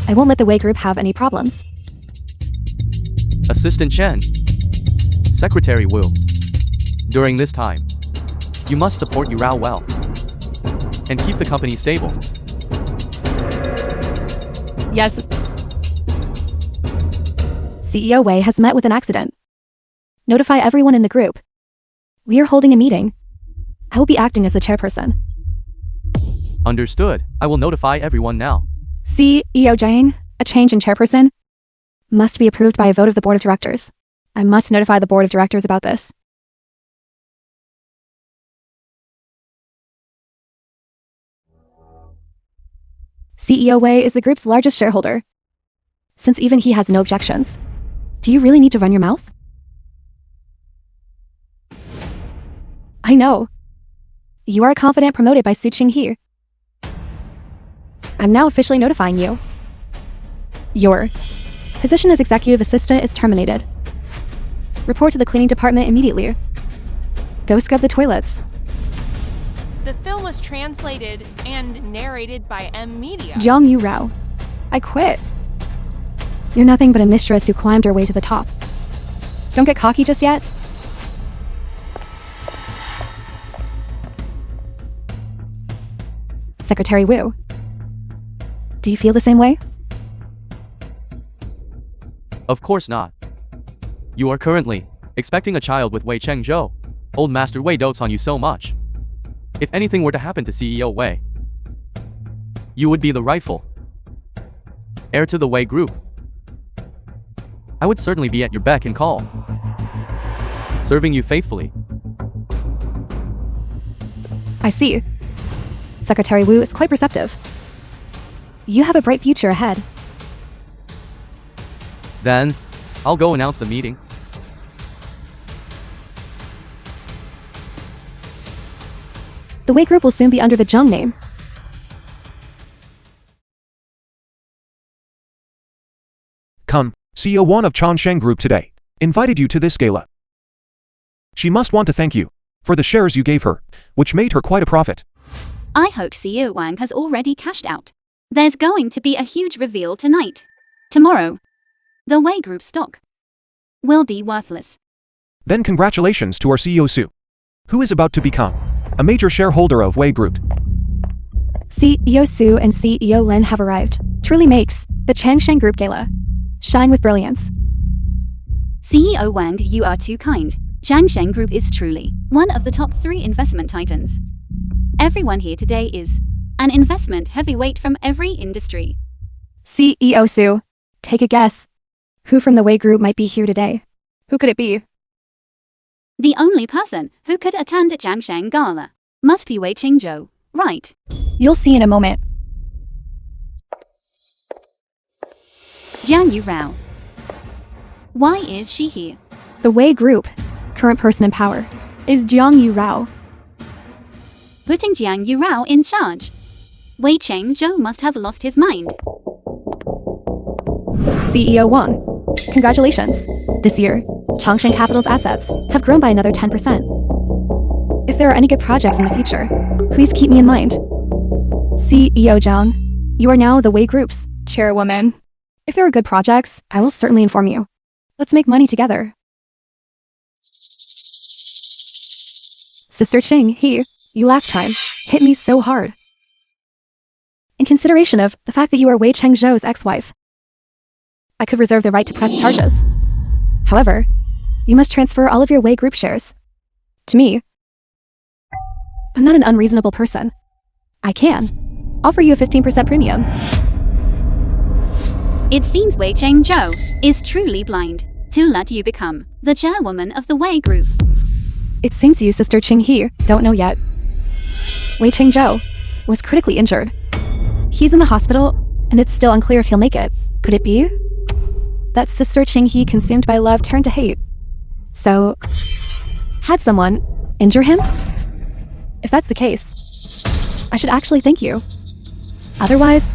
I won't let the Wei Group have any problems. Assistant Chen. Secretary Wu. During this time, you must support Yurao well and keep the company stable. Yes. CEO Wei has met with an accident. Notify everyone in the group. We are holding a meeting. I will be acting as the chairperson. Understood. I will notify everyone now. CEO Jang, a change in chairperson must be approved by a vote of the board of directors. I must notify the board of directors about this. CEO Wei is the group's largest shareholder. Since even he has no objections, do you really need to run your mouth? I know. You are confident promoted by Su Ching-hee. I'm now officially notifying you. Your position as executive assistant is terminated. Report to the cleaning department immediately. Go scrub the toilets. The film was translated and narrated by M Media. Jong Yu Rao. I quit. You're nothing but a mistress who climbed her way to the top. Don't get cocky just yet. Secretary Wu. Do you feel the same way? Of course not. You are currently expecting a child with Wei Cheng-jo. Old Master Wei dotes on you so much. If anything were to happen to CEO Wei, you would be the rightful heir to the Wei Group. I would certainly be at your beck and call, serving you faithfully. I see. Secretary Wu is quite receptive. You have a bright future ahead. Then, I'll go announce the meeting. The Wei Group will soon be under the Jung name. Kun, CEO Won of Chongsheng Group today, invited you to this gala. She must want to thank you for the shares you gave her, which made her quite a profit. I hope CEO Wang has already cashed out. There's going to be a huge reveal tonight. Tomorrow, the Wei Group stock will be worthless. Then congratulations to our CEO Su, who is about to become a major shareholder of Wei Group. CEO Su and CEO Lin have arrived. Truly makes the Changsheng Group Gala shine with brilliance. CEO Wang, you are too kind. Changsheng Group is truly one of the top 3 investment titans. Everyone here today is an investment heavyweight from every industry. CEO Su, take a guess. Who from the Wei Group might be here today? Who could it be? The only person who could attend Changsheng Gala must be Wei Cheng-jo, right? You'll see in a moment. Jiang Yu Rao. Why is she here? The Wei Group, current person in power, is Jiang Yu Rao. Putting Jiang Yu Rao in charge. Wei Cheng-jo must have lost his mind. CEO Wang, congratulations. This year, Chongsheng Capital's assets have grown by another 10%. If there are any good projects in the future, please keep me in mind. CEO Zhang, you are now the Wei Group's chairwoman. If there are good projects, I will certainly inform you. Let's make money together. Sister Ching, you last time hit me so hard. In consideration of the fact that you are Wei Chengzhou's ex-wife, I could reserve the right to press charges. However, you must transfer all of your Wei Group shares to me. I'm not an unreasonable person. I can offer you a 15% premium. It seems Wei Chengzhou is truly blind to let you become the chairwoman of the Wei Group. It seems you, Sister Ching don't know yet. Wei Chengzhou was critically injured. He's in the hospital, and it's still unclear if he'll make it. Could it be that Sister Ching consumed by love, turned to hate? So, had someone injure him? If that's the case, I should actually thank you. Otherwise,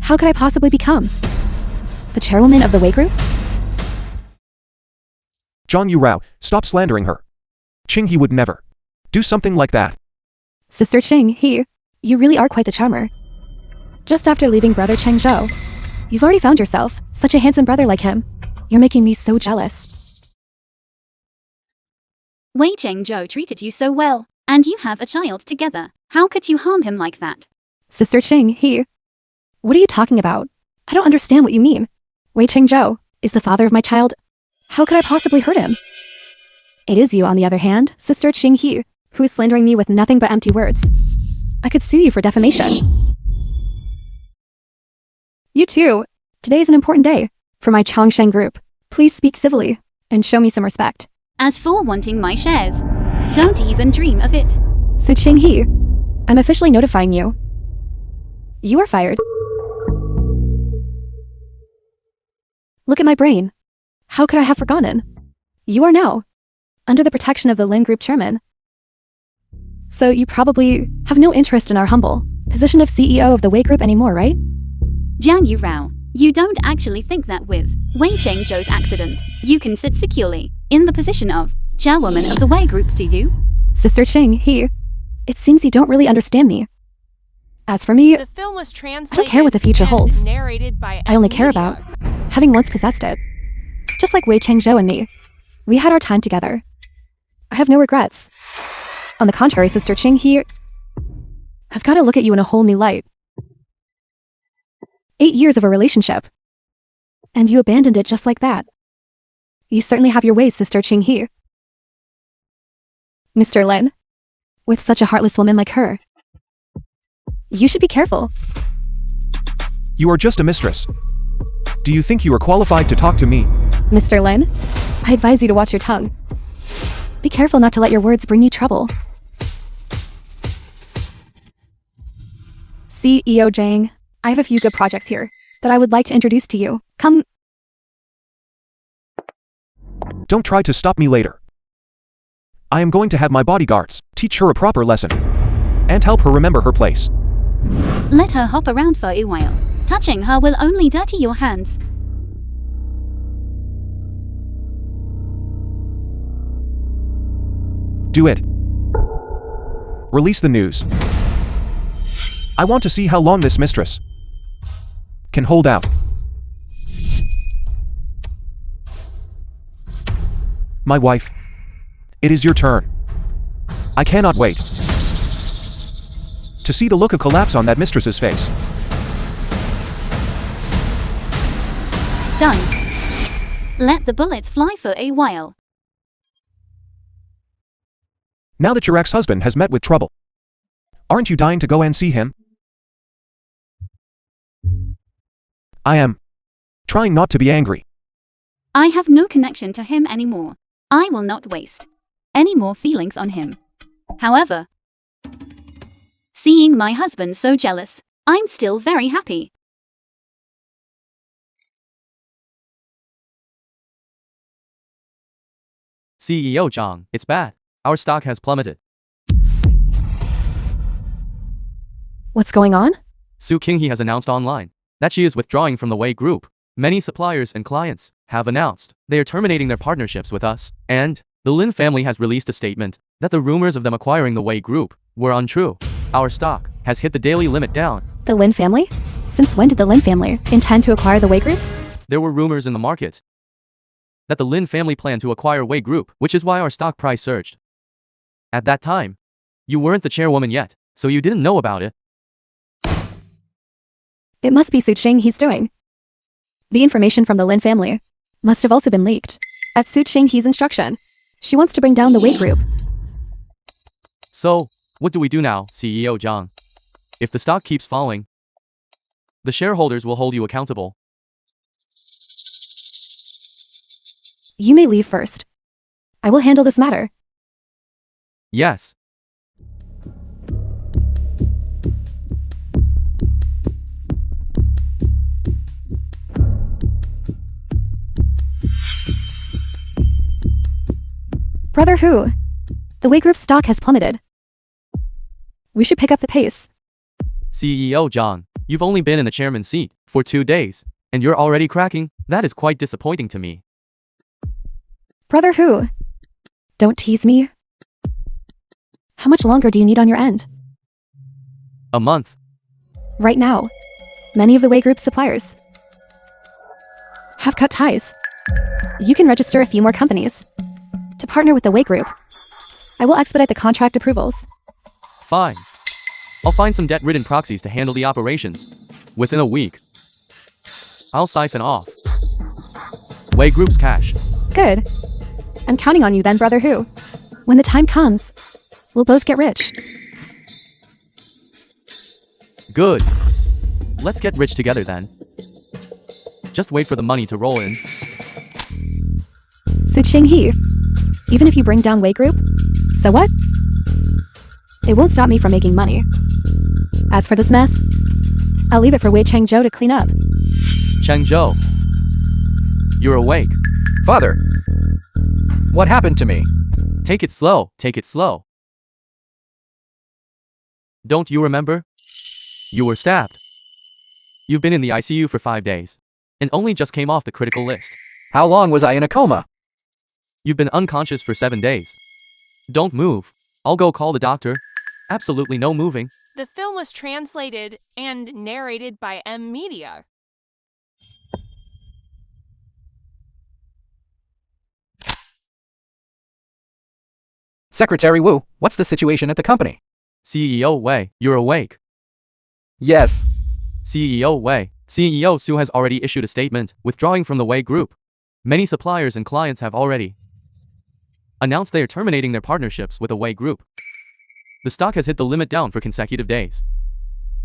how could I possibly become the chairwoman of the Wei Group? Zhang Yurao, stop slandering her. Ching He would never do something like that. Sister Ching, you really are quite the charmer. Just after leaving Brother Chengzhou, you've already found yourself such a handsome brother like him. You're making me so jealous. Wei Chengzhou treated you so well, and you have a child together. How could you harm him like that? Sister Ching, what are you talking about? I don't understand what you mean. Wei Chengzhou is the father of my child. How could I possibly hurt him? It is you, on the other hand, Sister Ching who is slandering me with nothing but empty words. I could sue you for defamation. You too. Today is an important day for my Chongsheng group. Please speak civilly and show me some respect. As for wanting my shares, don't even dream of it. So Ching I'm officially notifying you. You are fired. Look at my brain. How could I have forgotten? You are now under the protection of the Lin Group chairman. So you probably have no interest in our humble position of CEO of the Wei Group anymore, right? Jiang Yurao, you don't actually think that with Wei Chengzhou's accident, you can sit securely in the position of chairwoman of the Wei Group, do you? Sister Ching, it seems you don't really understand me. As for me, The film was I translated don't care what the future and holds. narrated by I only care Media. about having once possessed it. Just like Wei Chengzhou and me. We had our time together. I have no regrets. On the contrary, Sister Ching, I've got to look at you in a whole new light. 8 years of a relationship. And you abandoned it just like that. You certainly have your ways, Sister Ching Mr. Lin, with such a heartless woman like her, you should be careful. You are just a mistress. Do you think you are qualified to talk to me? Mr. Lin, I advise you to watch your tongue. Be careful not to let your words bring you trouble. CEO Zhang, I have a few good projects here that I would like to introduce to you. Come. Don't try to stop me later. I am going to have my bodyguards teach her a proper lesson and help her remember her place. Let her hop around for a while. Touching her will only dirty your hands. Do it. Release the news. I want to see how long this mistress can hold out. My wife, it is your turn. I cannot wait to see the look of collapse on that mistress's face. Done. Let the bullets fly for a while. Now that your ex-husband has met with trouble, aren't you dying to go and see him? I am trying not to be angry. I have no connection to him anymore. I will not waste any more feelings on him. However, seeing my husband so jealous, I'm still very happy. CEO Zhang, it's bad. Our stock has plummeted. What's going on? Su Qinghe has announced online that she is withdrawing from the Wei Group. Many suppliers and clients have announced they are terminating their partnerships with us, and the Lin family has released a statement that the rumors of them acquiring the Wei Group were untrue. Our stock has hit the daily limit down. The Lin family? Since when did the Lin family intend to acquire the Wei Group? There were rumors in the market that the Lin family planned to acquire Wei Group, which is why our stock price surged. At that time, you weren't the chairwoman yet, so you didn't know about it. It must be Su Ching he's doing. The information from the Lin family must have also been leaked. At Su Ching he's instruction. She wants to bring down the Wei Group. So, what do we do now, CEO Zhang? If the stock keeps falling, the shareholders will hold you accountable. You may leave first. I will handle this matter. Yes. Brother Hu, the Wei Group's stock has plummeted. We should pick up the pace. CEO Zhang, you've only been in the chairman's seat for 2 days, and you're already cracking? That is quite disappointing to me. Brother Hu, don't tease me. How much longer do you need on your end? A month. Right now, many of the Wei Group's suppliers have cut ties. You can register a few more companies to partner with the Wei Group. I will expedite the contract approvals. Fine. I'll find some debt-ridden proxies to handle the operations. Within a week, I'll siphon off Wei Group's cash. Good. I'm counting on you then, Brother Hu. When the time comes, we'll both get rich. Good. Let's get rich together then. Just wait for the money to roll in. Su Ching He, even if you bring down Wei Group, so what? It won't stop me from making money. As for this mess, I'll leave it for Wei Chengzhou to clean up. Chengzhou, you're awake. Father, what happened to me? Take it slow, take it slow. Don't you remember? You were stabbed. You've been in the ICU for 5 days, and only just came off the critical list. How long was I in a coma? You've been unconscious for 7 days. Don't move. I'll go call the doctor. Absolutely no moving. The film was translated and narrated by Media. Secretary Wu, what's the situation at the company? CEO Wei, you're awake. Yes. CEO Wei, CEO Su has already issued a statement withdrawing from the Wei Group. Many suppliers and clients have already announced they are terminating their partnerships with the Wei Group. The stock has hit the limit down for consecutive days,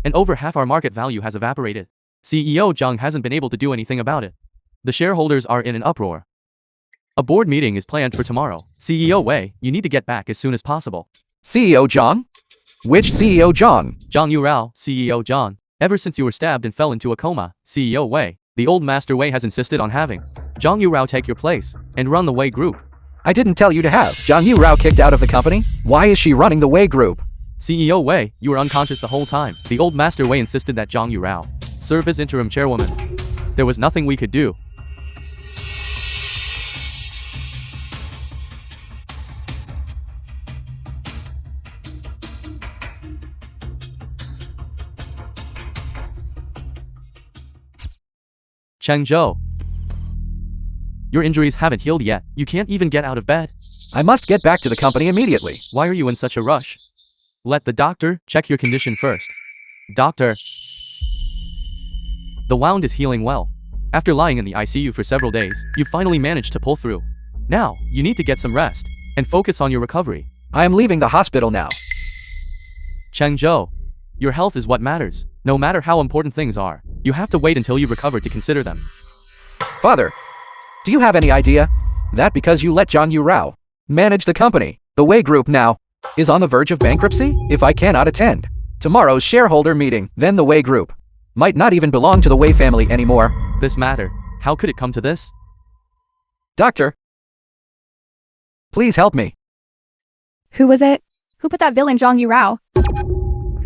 and over half our market value has evaporated. CEO Zhang hasn't been able to do anything about it. The shareholders are in an uproar. A board meeting is planned for tomorrow. CEO Wei, you need to get back as soon as possible. CEO Zhang? Which CEO Zhang? Zhang Yurao, CEO Zhang. Ever since you were stabbed and fell into a coma, CEO Wei, the old master Wei has insisted on having Zhang Yurao take your place and run the Wei Group. I didn't tell you to have Zhang Yurao kicked out of the company. Why is she running the Wei Group? CEO Wei, you were unconscious the whole time. The old master Wei insisted that Zhang Yurao serve as interim chairwoman. There was nothing we could do. Chengzhou, your injuries haven't healed yet. You can't even get out of bed. I must get back to the company immediately. Why are you in such a rush? Let the doctor check your condition first. Doctor, the wound is healing well. After lying in the ICU for several days, you finally managed to pull through. Now, you need to get some rest and focus on your recovery. I am leaving the hospital now. Chengzhou, your health is what matters. No matter how important things are, you have to wait until you've recovered to consider them. Father, do you have any idea that because you let Zhang Yurao manage the company, the Wei Group now is on the verge of bankruptcy? If I cannot attend tomorrow's shareholder meeting, then the Wei Group might not even belong to the Wei family anymore. This matter, how could it come to this? Doctor, please help me. Who was it? Who put that villain Zhang Yurao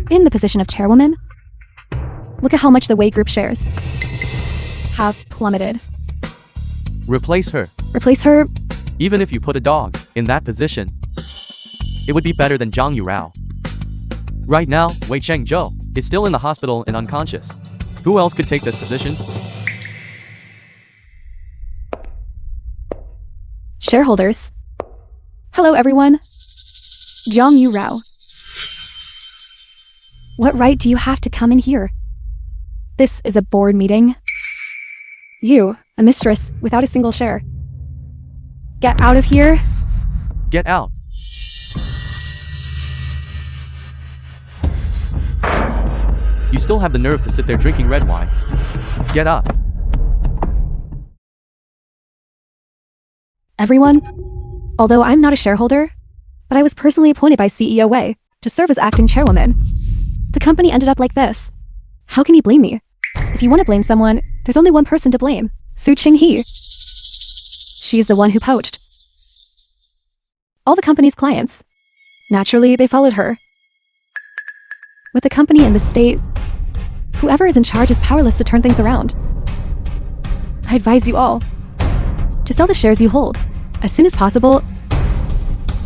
in the position of chairwoman? Look at how much the Wei Group shares have plummeted. Replace her. Replace her? Even if you put a dog in that position, it would be better than Zhang Yurao. Right now, Wei Chengzhou is still in the hospital and unconscious. Who else could take this position? Shareholders. Hello, everyone. Jong Yu Rao. What right do you have to come in here? This is a board meeting. You, a mistress without a single share. Get out of here. Get out. You still have the nerve to sit there drinking red wine. Get up. Everyone, although I'm not a shareholder, but I was personally appointed by CEO Wei to serve as acting chairwoman. The company ended up like this. How can you blame me? If you want to blame someone, there's only one person to blame. Su Qinghee. She's the one who poached all the company's clients. Naturally, they followed her. With the company and the state, whoever is in charge is powerless to turn things around. I advise you all to sell the shares you hold as soon as possible.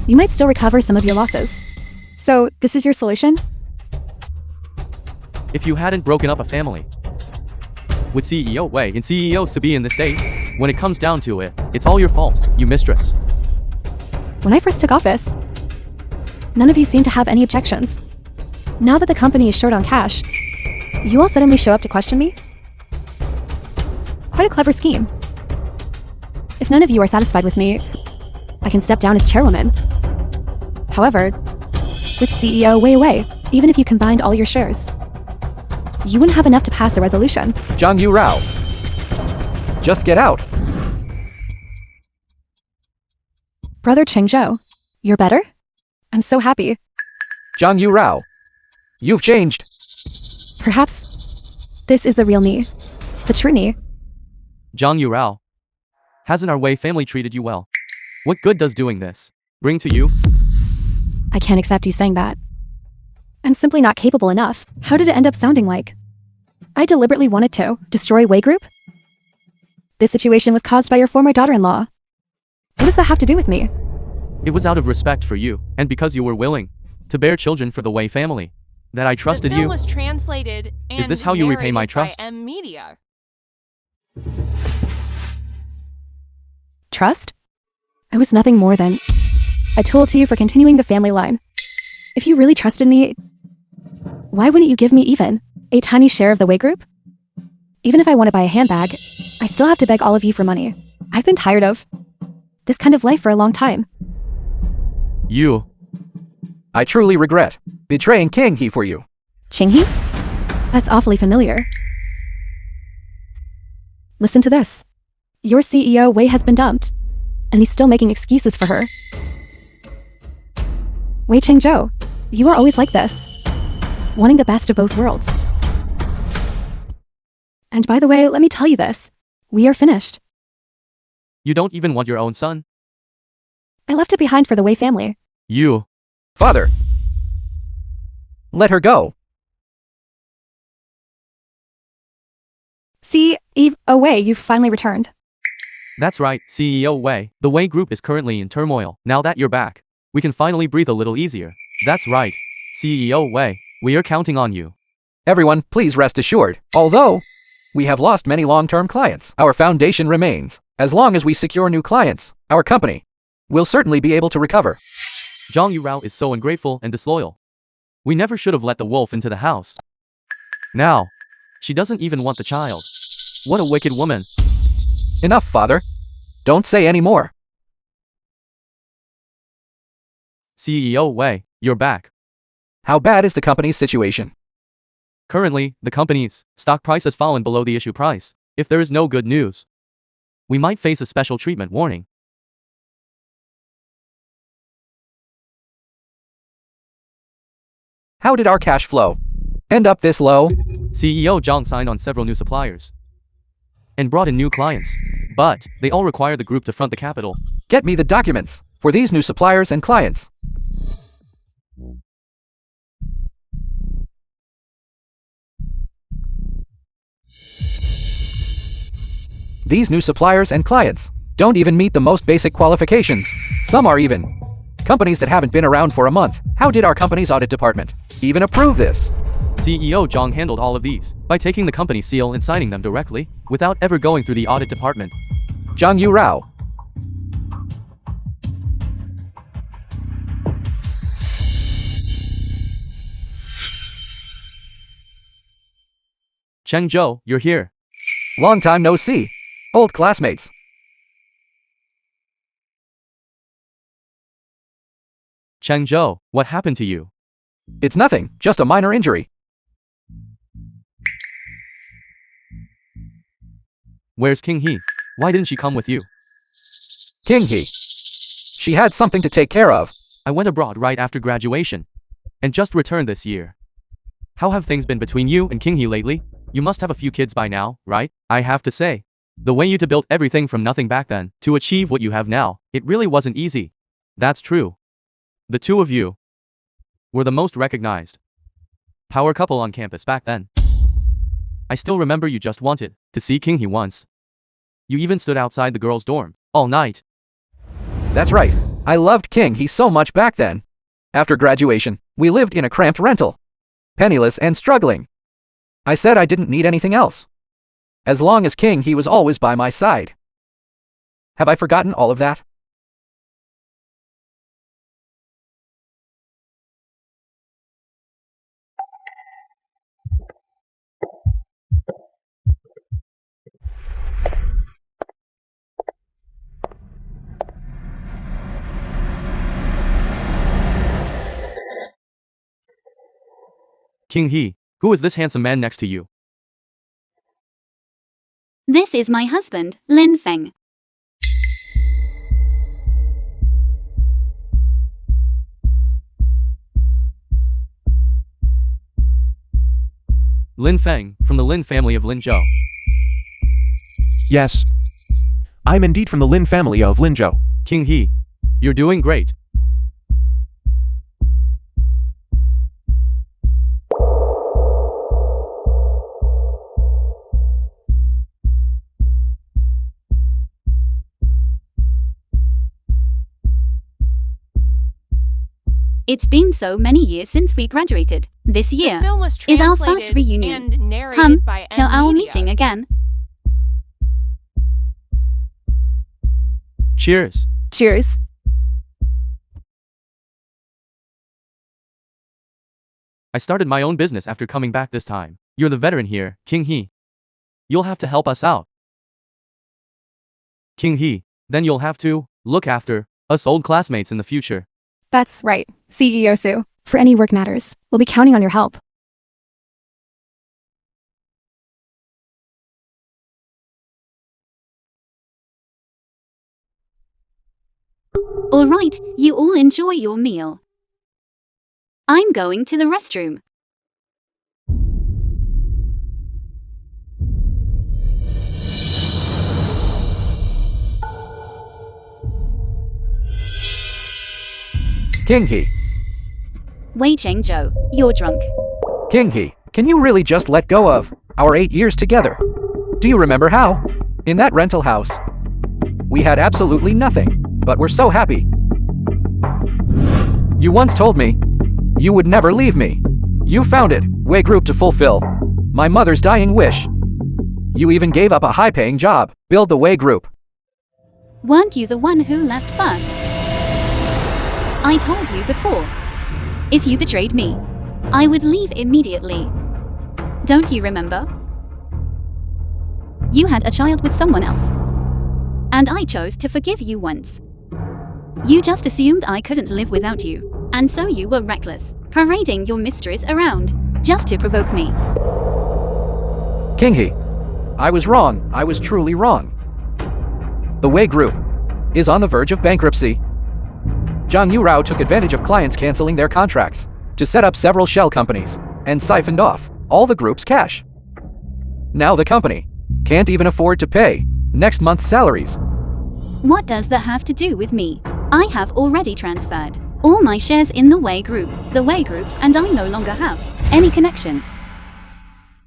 You might still recover some of your losses. So, this is your solution? If you hadn't broken up a family with CEO Wei and CEO Subi in the state, when it comes down to it, it's all your fault, you mistress. When I first took office, none of you seemed to have any objections. Now that the company is short on cash, you all suddenly show up to question me? Quite a clever scheme. If none of you are satisfied with me, I can step down as chairwoman. However, with CEO Wei, even if you combined all your shares, you wouldn't have enough to pass a resolution. Jong Yu Rao. Just get out. Brother Chengzhou, you're better? I'm so happy. Jong Yu Rao. You've changed. Perhaps this is the real me. The true me. Jong Yu Rao. Hasn't our Wei family treated you well? What good does doing this bring to you? I can't accept you saying that. I'm simply not capable enough. How did it end up sounding like? I deliberately wanted to destroy Wei Group? This situation was caused by your former daughter-in-law. What does that have to do with me? It was out of respect for you, and because you were willing to bear children for the Wei family, that I trusted the film you. was translated and Is this how you repay my narrated trust? by M Media. Trust? I was nothing more than a tool to you for continuing the family line. If you really trusted me, why wouldn't you give me even a tiny share of the Wei Group? Even if I want to buy a handbag, I still have to beg all of you for money. I've been tired of this kind of life for a long time. You. I truly regret betraying King He for you. Qinghee? That's awfully familiar. Listen to this. Your CEO Wei has been dumped, and he's still making excuses for her. Wei Chengzhou, you are always like this, wanting the best of both worlds. And by the way, let me tell you this. We are finished. You don't even want your own son? I left it behind for the Wei family. You. Father. Let her go. See, Eve, oh Wei, you've finally returned. That's right, CEO Wei. The Wei Group is currently in turmoil. Now that you're back, we can finally breathe a little easier. That's right, CEO Wei. We are counting on you. Everyone, please rest assured. Although we have lost many long-term clients, our foundation remains. As long as we secure new clients, our company will certainly be able to recover. Jong Yu Rao is so ungrateful and disloyal. We never should have let the wolf into the house. Now, she doesn't even want the child. What a wicked woman. Enough, father. Don't say any more. CEO Wei, you're back. How bad is the company's situation? Currently, the company's stock price has fallen below the issue price. If there is no good news, we might face a special treatment warning. How did our cash flow end up this low? CEO Zhang signed on several new suppliers and brought in new clients, but they all require the group to front the capital. Get me the documents for these new suppliers and clients. These new suppliers and clients don't even meet the most basic qualifications. Some are even companies that haven't been around for a month. How did our company's audit department even approve this? CEO Zhang handled all of these by taking the company seal and signing them directly, without ever going through the audit department. Jong Yu Rao. Cheng Zhou, you're here. Long time no see. Old classmates. Cheng Zhou, what happened to you? It's nothing, just a minor injury. Where's King He? Why didn't she come with you? King He. She had something to take care of. I went abroad right after graduation. And just returned this year. How have things been between you and King He lately? You must have a few kids by now, right? I have to say, the way you built everything from nothing back then to achieve what you have now, it really wasn't easy. That's true. The two of you were the most recognized power couple on campus back then. I still remember you just wanted to see King He once. You even stood outside the girls' dorm all night. That's right. I loved King He so much back then. After graduation, we lived in a cramped rental. Penniless and struggling. I said I didn't need anything else. As long as King He was always by my side. Have I forgotten all of that? King He, who is this handsome man next to you? This is my husband, Lin Feng. Lin Feng, from the Lin family of Lin Zhou. Yes. I'm indeed from the Lin family of Lin Zhou. King He, you're doing great. It's been so many years since we graduated. This year The film was is our first translated reunion. and narrated Come by to M our Media. meeting again. Cheers. Cheers. I started my own business after coming back this time. You're the veteran here, King He. You'll have to help us out. King He, then you'll have to look after us old classmates in the future. That's right, CEO Sue. For any work matters, we'll be counting on your help. All right, you all enjoy your meal. I'm going to the restroom. King He. Wei Chengzhou, you're drunk. King He, can you really just let go of our 8 years together? Do you remember how? In that rental house. We had absolutely nothing, but we're so happy. You once told me you would never leave me. You founded Wei Group to fulfill my mother's dying wish. You even gave up a high-paying job, build the Wei Group. Weren't you the one who left first? I told you before. If you betrayed me, I would leave immediately. Don't you remember? You had a child with someone else. And I chose to forgive you once. You just assumed I couldn't live without you. And so you were reckless, parading your mistress around, just to provoke me. King He, I was wrong. I was truly wrong. The Wei Group is on the verge of bankruptcy. Zhang Yurao took advantage of clients canceling their contracts to set up several shell companies and siphoned off all the group's cash. Now the company can't even afford to pay next month's salaries. What does that have to do with me? I have already transferred all my shares in the Wei Group, and I no longer have any connection.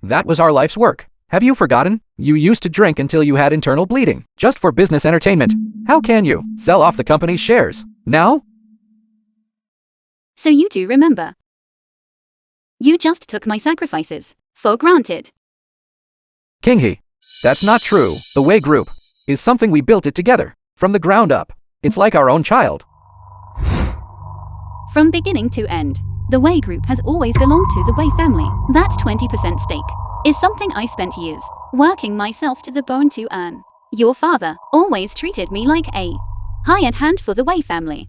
That was our life's work. Have you forgotten? You used to drink until you had internal bleeding, just for business entertainment. How can you sell off the company's shares now? So you do remember. You just took my sacrifices for granted. King He, that's not true. The Wei Group is something we built it together, from the ground up. It's like our own child. From beginning to end, the Wei Group has always belonged to the Wei family. That 20% stake is something I spent years working myself to the bone to earn. Your father always treated me like a hired hand for the Wei family.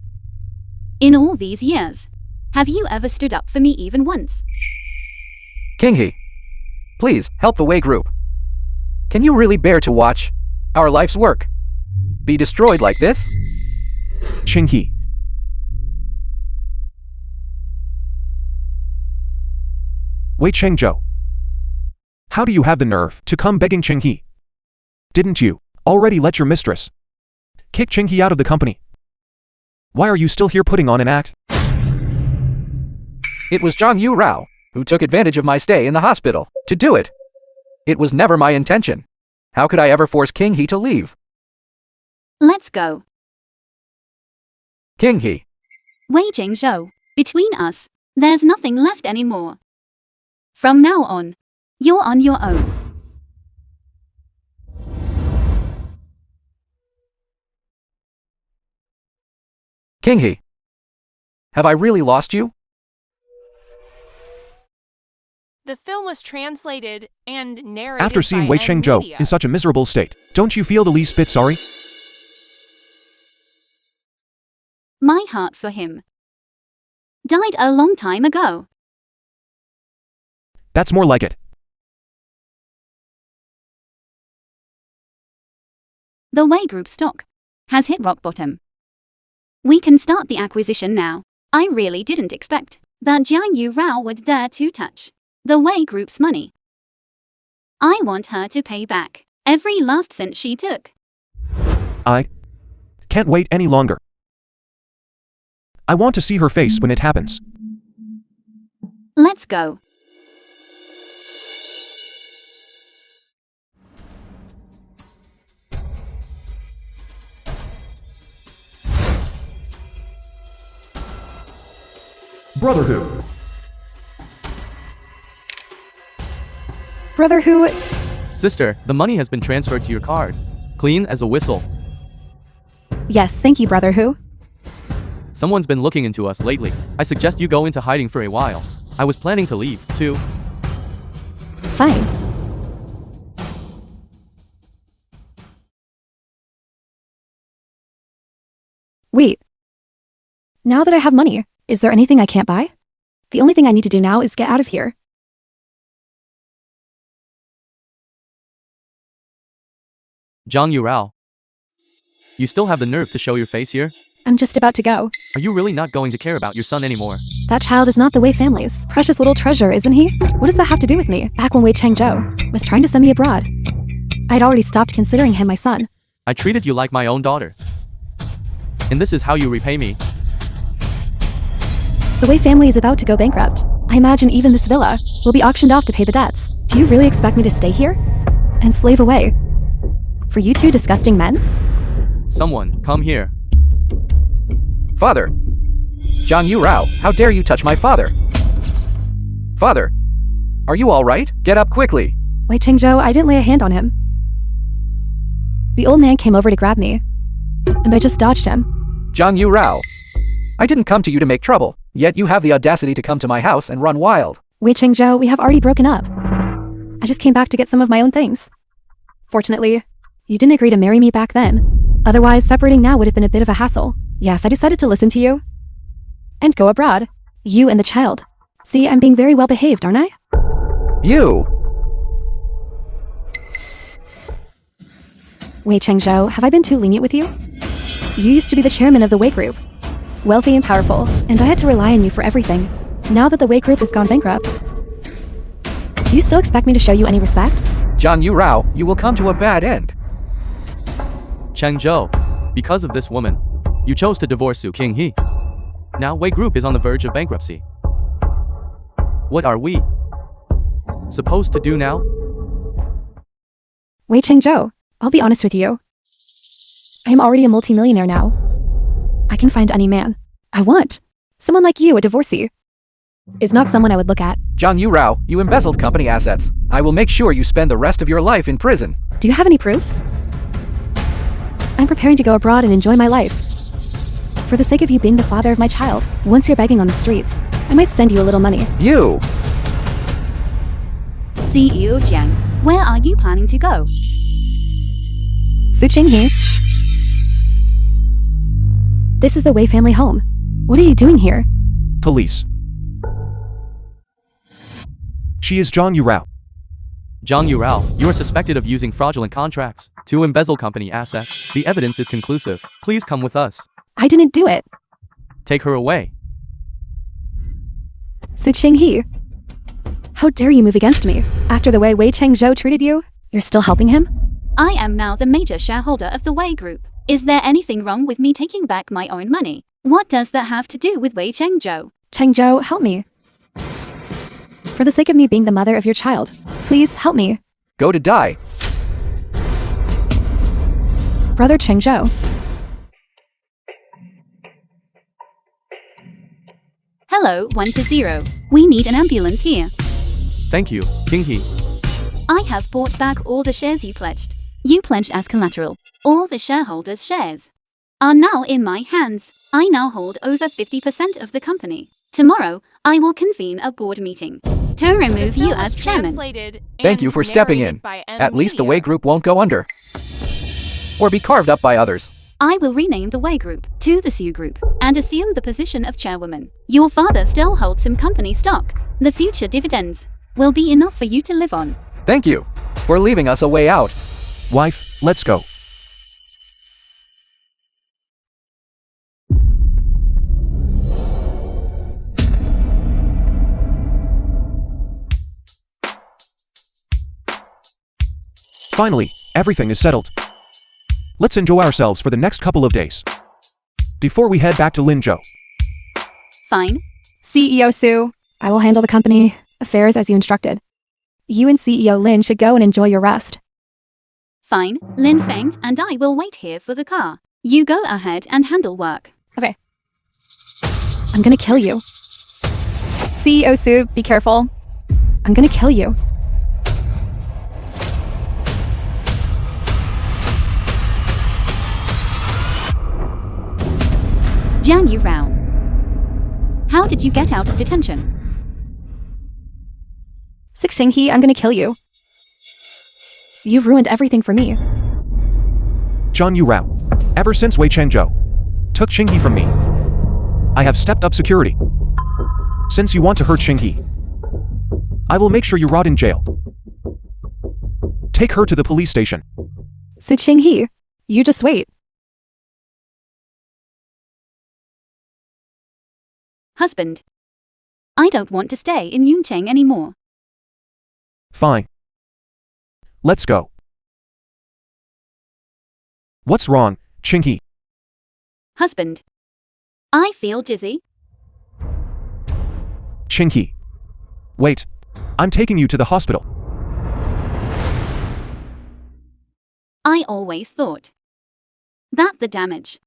In all these years, have you ever stood up for me even once? King He, please help the Wei group. Can you really bear to watch our life's work be destroyed like this? Ching He. Wei Chengzhou. How do you have the nerve to come begging Ching He? Didn't you already let your mistress kick Ching He out of the company? Why are you still here putting on an act? It was Zhang Yu Rao who took advantage of my stay in the hospital to do it. It was never my intention. How could I ever force King He to leave? Let's go. King He. Wei Chengzhou, between us, there's nothing left anymore. From now on, you're on your own. King He. Have I really lost you? The film was translated and narrated After seeing by Wei M Chengzhou Media. in such a miserable state, don't you feel the least bit sorry? My heart for him died a long time ago. That's more like it. The Wei Group stock has hit rock bottom. We can start the acquisition now. I really didn't expect that Jiang Yu Rao would dare to touch the Wei Group's money. I want her to pay back every last cent she took. I can't wait any longer. I want to see her face when it happens. Let's go. Brotherhood. Brother who... Sister, the money has been transferred to your card. Clean as a whistle. Yes, thank you, brother who. Someone's been looking into us lately. I suggest you go into hiding for a while. I was planning to leave, too. Fine. Wait. Now that I have money, is there anything I can't buy? The only thing I need to do now is get out of here. Zhang Yurao. You still have the nerve to show your face here? I'm just about to go. Are you really not going to care about your son anymore? That child is not the Wei family's precious little treasure, isn't he? What does that have to do with me? Back when Wei Chengzhou was trying to send me abroad, I'd already stopped considering him my son. I treated you like my own daughter. And this is how you repay me. The Wei family is about to go bankrupt. I imagine even this villa will be auctioned off to pay the debts. Do you really expect me to stay here and slave away for you two disgusting men? Someone, come here. Father. Zhang Yu Rao, how dare you touch my father? Father. Are you all right? Get up quickly. Wei Chengzhou, I didn't lay a hand on him. The old man came over to grab me, and I just dodged him. Zhang Yu Rao. I didn't come to you to make trouble, yet you have the audacity to come to my house and run wild. Wei Chengzhou, we have already broken up. I just came back to get some of my own things. Fortunately, you didn't agree to marry me back then. Otherwise, separating now would have been a bit of a hassle. Yes, I decided to listen to you and go abroad. You and the child. See, I'm being very well behaved, aren't I? You! Wei Chengzhou, have I been too lenient with you? You used to be the chairman of the Wei Group, wealthy and powerful, and I had to rely on you for everything. Now that the Wei Group has gone bankrupt, do you still expect me to show you any respect? Zhang Yu Rao, you will come to a bad end. Chengzhou, because of this woman, you chose to divorce Su King He. Now Wei Group is on the verge of bankruptcy. What are we supposed to do now? Wei Chengzhou, I'll be honest with you. I am already a multimillionaire now. I can find any man I want. Someone like you, a divorcee, is not someone I would look at. Zhang Yu Rao, you embezzled company assets. I will make sure you spend the rest of your life in prison. Do you have any proof? I'm preparing to go abroad and enjoy my life. For the sake of you being the father of my child, once you're begging on the streets, I might send you a little money. You! CEO Jiang, where are you planning to go? Su Qinghe. This is the Wei family home. What are you doing here? Police. She is Zhang Yurao. Zhang Yurao, you are suspected of using fraudulent contracts to embezzle company assets. The evidence is conclusive. Please come with us. I didn't do it. Take her away. Su Qinghe. How dare you move against me? After the way Wei Chengzhou treated you, you're still helping him? I am now the major shareholder of the Wei Group. Is there anything wrong with me taking back my own money? What does that have to do with Wei Chengzhou? Chengzhou, help me. For the sake of me being the mother of your child, please help me. Go to die. Brother Chengzhou. Hello, 1-0. We need an ambulance here. Thank you, Qinghe. I have bought back all the shares you pledged. You pledged as collateral. All the shareholders' shares are now in my hands. I now hold over 50% of the company. Tomorrow, I will convene a board meeting to remove you as chairman. Thank you for stepping in. At least the Wei Group won't go under. Or be carved up by others. I will rename the Wei Group to the Su Group and assume the position of chairwoman. Your father still holds some company stock. The future dividends will be enough for you to live on. Thank you for leaving us a way out. Wife, let's go. Finally, everything is settled. Let's enjoy ourselves for the next couple of days before we head back to Linzhou. Fine. CEO Su, I will handle the company affairs as you instructed. You and CEO Lin should go and enjoy your rest. Fine. Lin Feng and I will wait here for the car. You go ahead and handle work. Okay. I'm gonna kill you. CEO Su, be careful. I'm gonna kill you. Jiang Yurao. How did you get out of detention? Su Qinghe, I'm gonna kill you. You've ruined everything for me. Zhang Yurao. Ever since Wei Chengzhou took Qinghe from me, I have stepped up security. Since you want to hurt Qinghe, I will make sure you rot in jail. Take her to the police station. Su Qinghe, you just wait. Husband. I don't want to stay in Yuncheng anymore. Fine. Let's go. What's wrong, Qinghe? Husband. I feel dizzy. Qinghe. Wait. I'm taking you to the hospital. I always thought that the damage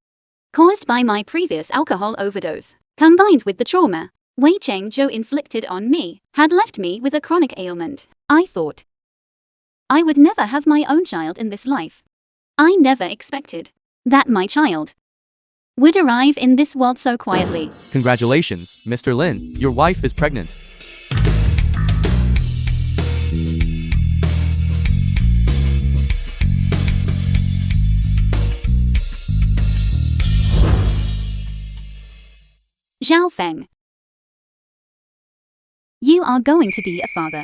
caused by my previous alcohol overdose, combined with the trauma Wei Chengzhou inflicted on me, had left me with a chronic ailment. I thought I would never have my own child in this life. I never expected that my child would arrive in this world so quietly. Congratulations, Mr. Lin. Your wife is pregnant. Zhao Feng. You are going to be a father.